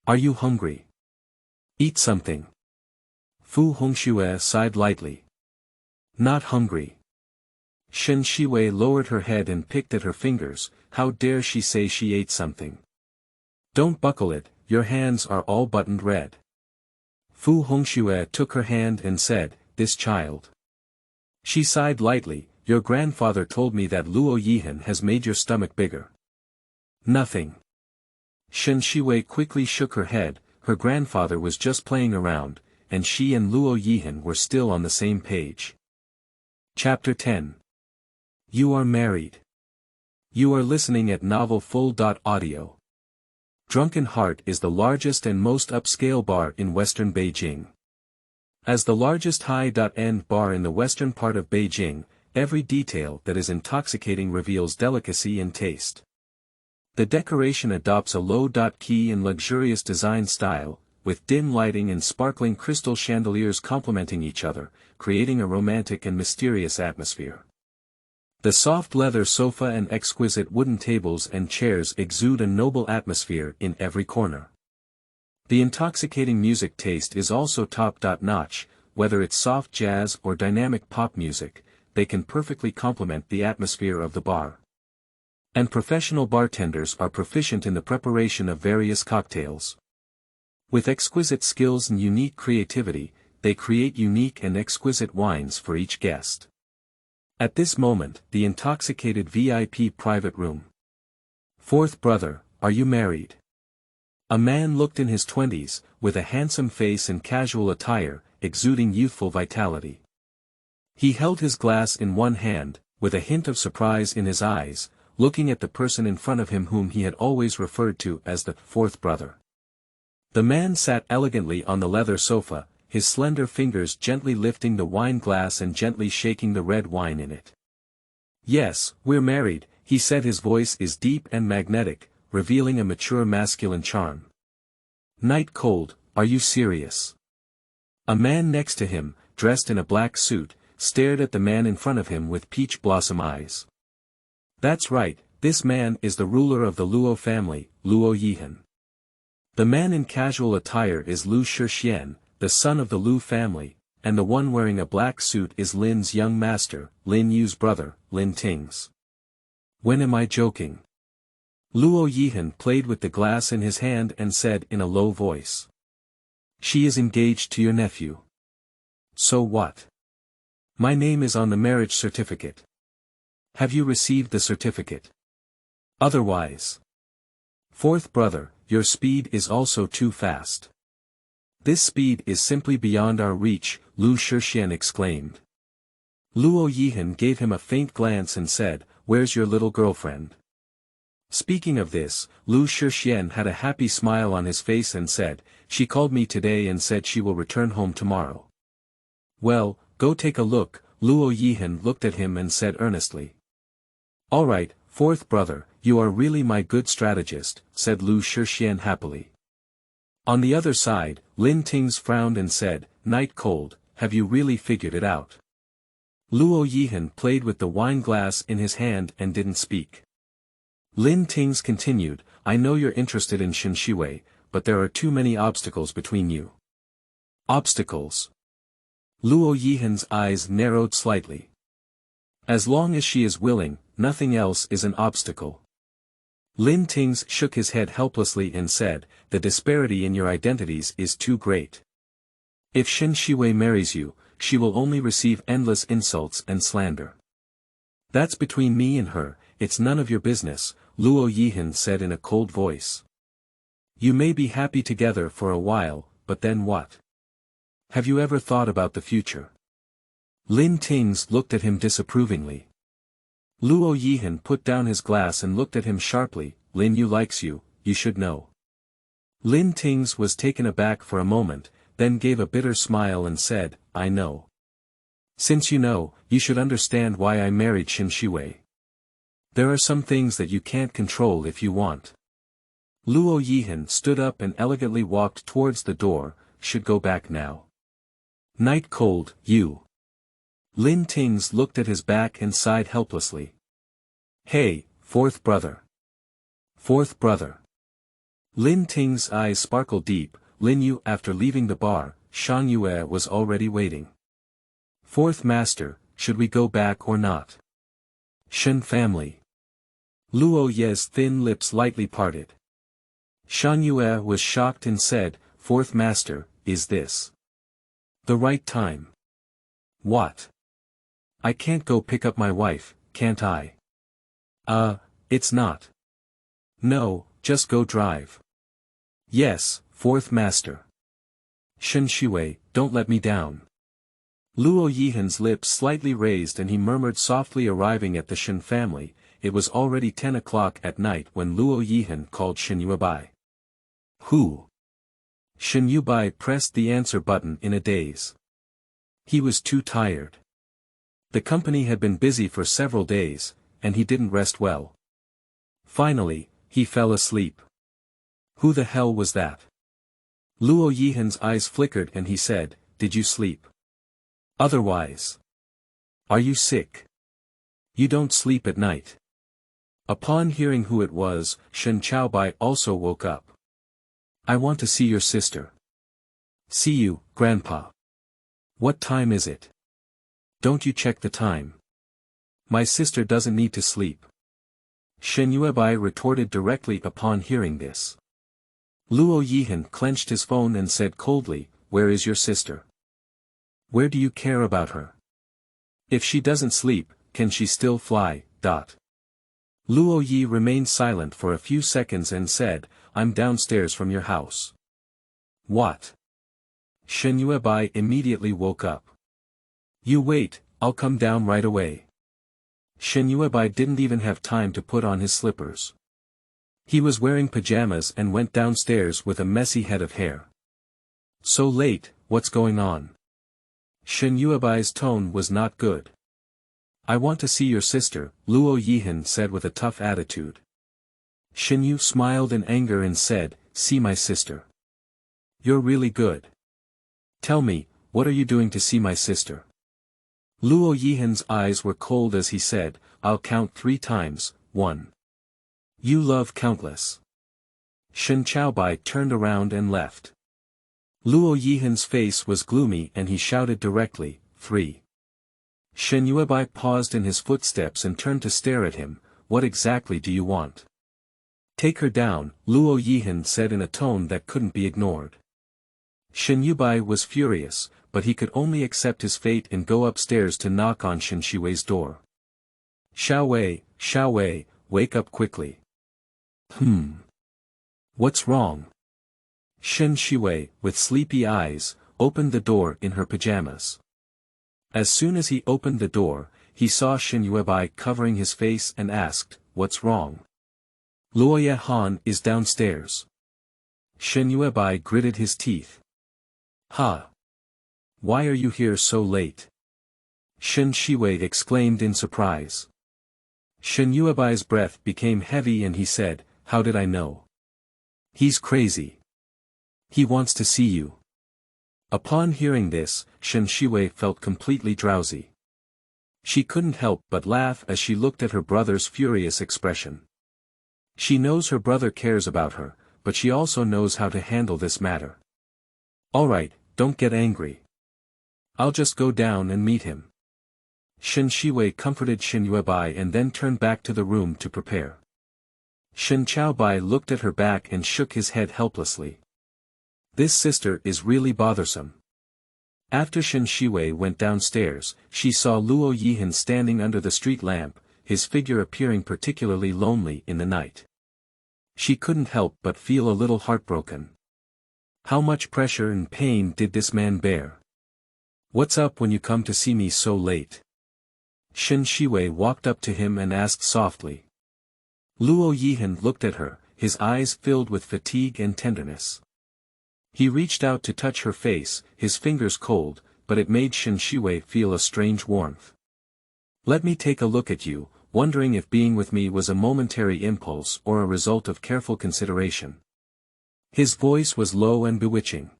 "Are you hungry? Eat something." Fu Hongxue sighed lightly. "Not hungry." Shen Xiwei lowered her head and picked at her fingers. How dare she say she ate something? "Don't buckle it, your hands are all buttoned red." Fu Hongxue took her hand and said, "This child." She sighed lightly, "Your grandfather told me that Luo Yehan has made your stomach bigger." "Nothing." Shen Xiwei quickly shook her head. Her grandfather was just playing around, and she and Luo Yehan were still on the same page. Chapter 10. You are married. You are listening at novelfull.audio. Drunken Heart is the largest and most upscale bar in western Beijing. As the largest high-end bar in the western part of Beijing, every detail that is intoxicating reveals delicacy and taste. The decoration adopts a low-key and luxurious design style, with dim lighting and sparkling crystal chandeliers complementing each other, creating a romantic and mysterious atmosphere. The soft leather sofa and exquisite wooden tables and chairs exude a noble atmosphere in every corner. The intoxicating music taste is also top-notch, whether it's soft jazz or dynamic pop music, they can perfectly complement the atmosphere of the bar. And professional bartenders are proficient in the preparation of various cocktails. With exquisite skills and unique creativity, they create unique and exquisite wines for each guest. At this moment, the intoxicated VIP private room. Fourth brother, are you married? A man looked in his 20s, with a handsome face and casual attire, exuding youthful vitality. He held his glass in one hand, with a hint of surprise in his eyes, looking at the person in front of him whom he had always referred to as the fourth brother. The man sat elegantly on the leather sofa, his slender fingers gently lifting the wine glass and gently shaking the red wine in it. "Yes, we're married," he said. His voice is deep and magnetic, revealing a mature masculine charm. "Night cold, are you serious?" A man next to him, dressed in a black suit, stared at the man in front of him with peach blossom eyes. "That's right, this man is the ruler of the Luo family, Luo Yehan. The man in casual attire is Lu Shixian, the son of the Lu family, and the one wearing a black suit is Lin's young master, Lin Yu's brother, Lin Ting's." "When am I joking?" Luo Yehan played with the glass in his hand and said in a low voice. "She is engaged to your nephew." "So what? My name is on the marriage certificate." "Have you received the certificate?" "Otherwise." "Fourth brother, your speed is also too fast." "This speed is simply beyond our reach," Lu Shixian exclaimed. Luo Yehan gave him a faint glance and said, "Where's your little girlfriend?" Speaking of this, Lu Shixian had a happy smile on his face and said, "She called me today and said she will return home tomorrow." "Well, go take a look," Luo Yehan looked at him and said earnestly. "All right, fourth brother, you are really my good strategist," said Lu Shixian happily. On the other side, Lin Ting's frowned and said, "Night cold, have you really figured it out?" Luo Yehan played with the wine glass in his hand and didn't speak. Lin Ting's continued, I know you're interested in Shen Xiwei, but there are too many obstacles between you. Obstacles? Luo Yehan's eyes narrowed slightly. As long as she is willing, nothing else is an obstacle. Lin Tings shook his head helplessly and said, the disparity in your identities is too great. If Shen Xiwei marries you, she will only receive endless insults and slander. That's between me and her, it's none of your business, Luo Yehan said in a cold voice. You may be happy together for a while, but then what? Have you ever thought about the future? Lin Tings looked at him disapprovingly. Luo Yehan put down his glass and looked at him sharply, Lin Yu likes you, you should know. Lin Tings was taken aback for a moment, then gave a bitter smile and said, I know. Since you know, you should understand why I married Shen Xiwei. There are some things that you can't control if you want. Luo Yehan stood up and elegantly walked towards the door, should go back now. Night cold, you. Lin Tings looked at his back and sighed helplessly. Hey, fourth brother. Fourth brother. Lin Ting's eyes sparkled deep. Lin Yu after leaving the bar, Shen Xiwei was already waiting. Fourth master, should we go back or not? Shen family. Luo Ye's thin lips lightly parted. Shen Xiwei was shocked and said, Fourth master, is this the right time? What? I can't go pick up my wife, can't I? It's not. No, just go drive. Yes, fourth master. Shen Xiwei, don't let me down. Luo Yehan's lips slightly raised and he murmured softly arriving at the Shen family. It was already 10 o'clock at night when Luo Yehan called Shen Xiwei. Who? Shen Xiwei pressed the answer button in a daze. He was too tired. The company had been busy for several days, and he didn't rest well. Finally, he fell asleep. Who the hell was that? Luo Yehan's eyes flickered and he said, Did you sleep? Otherwise. Are you sick? You don't sleep at night. Upon hearing who it was, Shen Xiwei also woke up. I want to see your sister. See you, Grandpa. What time is it? Don't you check the time. My sister doesn't need to sleep. Shen Xiwei retorted directly upon hearing this. Luo Yehan clenched his phone and said coldly, Where is your sister? Where do you care about her? If she doesn't sleep, can she still fly? Luo Yi remained silent for a few seconds and said, I'm downstairs from your house. What? Shen Xiwei immediately woke up. You wait, I'll come down right away. Shen Xiwei didn't even have time to put on his slippers. He was wearing pajamas and went downstairs with a messy head of hair. So late, what's going on? Shen Xiwei's tone was not good. I want to see your sister, Luo Yehan said with a tough attitude. Shen Yu smiled in anger and said, See my sister. You're really good. Tell me, what are you doing to see my sister? Luo Yehan's eyes were cold as he said, I'll count 3 times, 1. You love countless. Shen Xiwei turned around and left. Luo Yehan's face was gloomy and he shouted directly, 3. Shen Xiwei paused in his footsteps and turned to stare at him, What exactly do you want? Take her down, Luo Yehan said in a tone that couldn't be ignored. Shen Xiwei was furious, but he could only accept his fate and go upstairs to knock on Shen Xiwei's door. Xiwei, wake up quickly. What's wrong? Shen Xiwei, with sleepy eyes, opened the door in her pajamas. As soon as he opened the door, he saw Shen Xiwei covering his face and asked, What's wrong? Luo Yehan is downstairs. Shen Xiwei gritted his teeth. Ha! Why are you here so late? Shen Xiwei exclaimed in surprise. Shen Xiwei's breath became heavy and he said, How did I know? He's crazy. He wants to see you. Upon hearing this, Shen Xiwei felt completely drowsy. She couldn't help but laugh as she looked at her brother's furious expression. She knows her brother cares about her, but she also knows how to handle this matter. Alright, don't get angry. I'll just go down and meet him. Shen Xiwei comforted Shen Xiwei and then turned back to the room to prepare. Shen Xiwei looked at her back and shook his head helplessly. This sister is really bothersome. After Shen Xiwei went downstairs, she saw Luo Yehan standing under the street lamp, his figure appearing particularly lonely in the night. She couldn't help but feel a little heartbroken. How much pressure and pain did this man bear? What's up when you come to see me so late? Shen Xiwei walked up to him and asked softly. Luo Yehan looked at her, his eyes filled with fatigue and tenderness. He reached out to touch her face, his fingers cold, but it made Shen Xiwei feel a strange warmth. Let me take a look at you, wondering if being with me was a momentary impulse or a result of careful consideration. His voice was low and bewitching.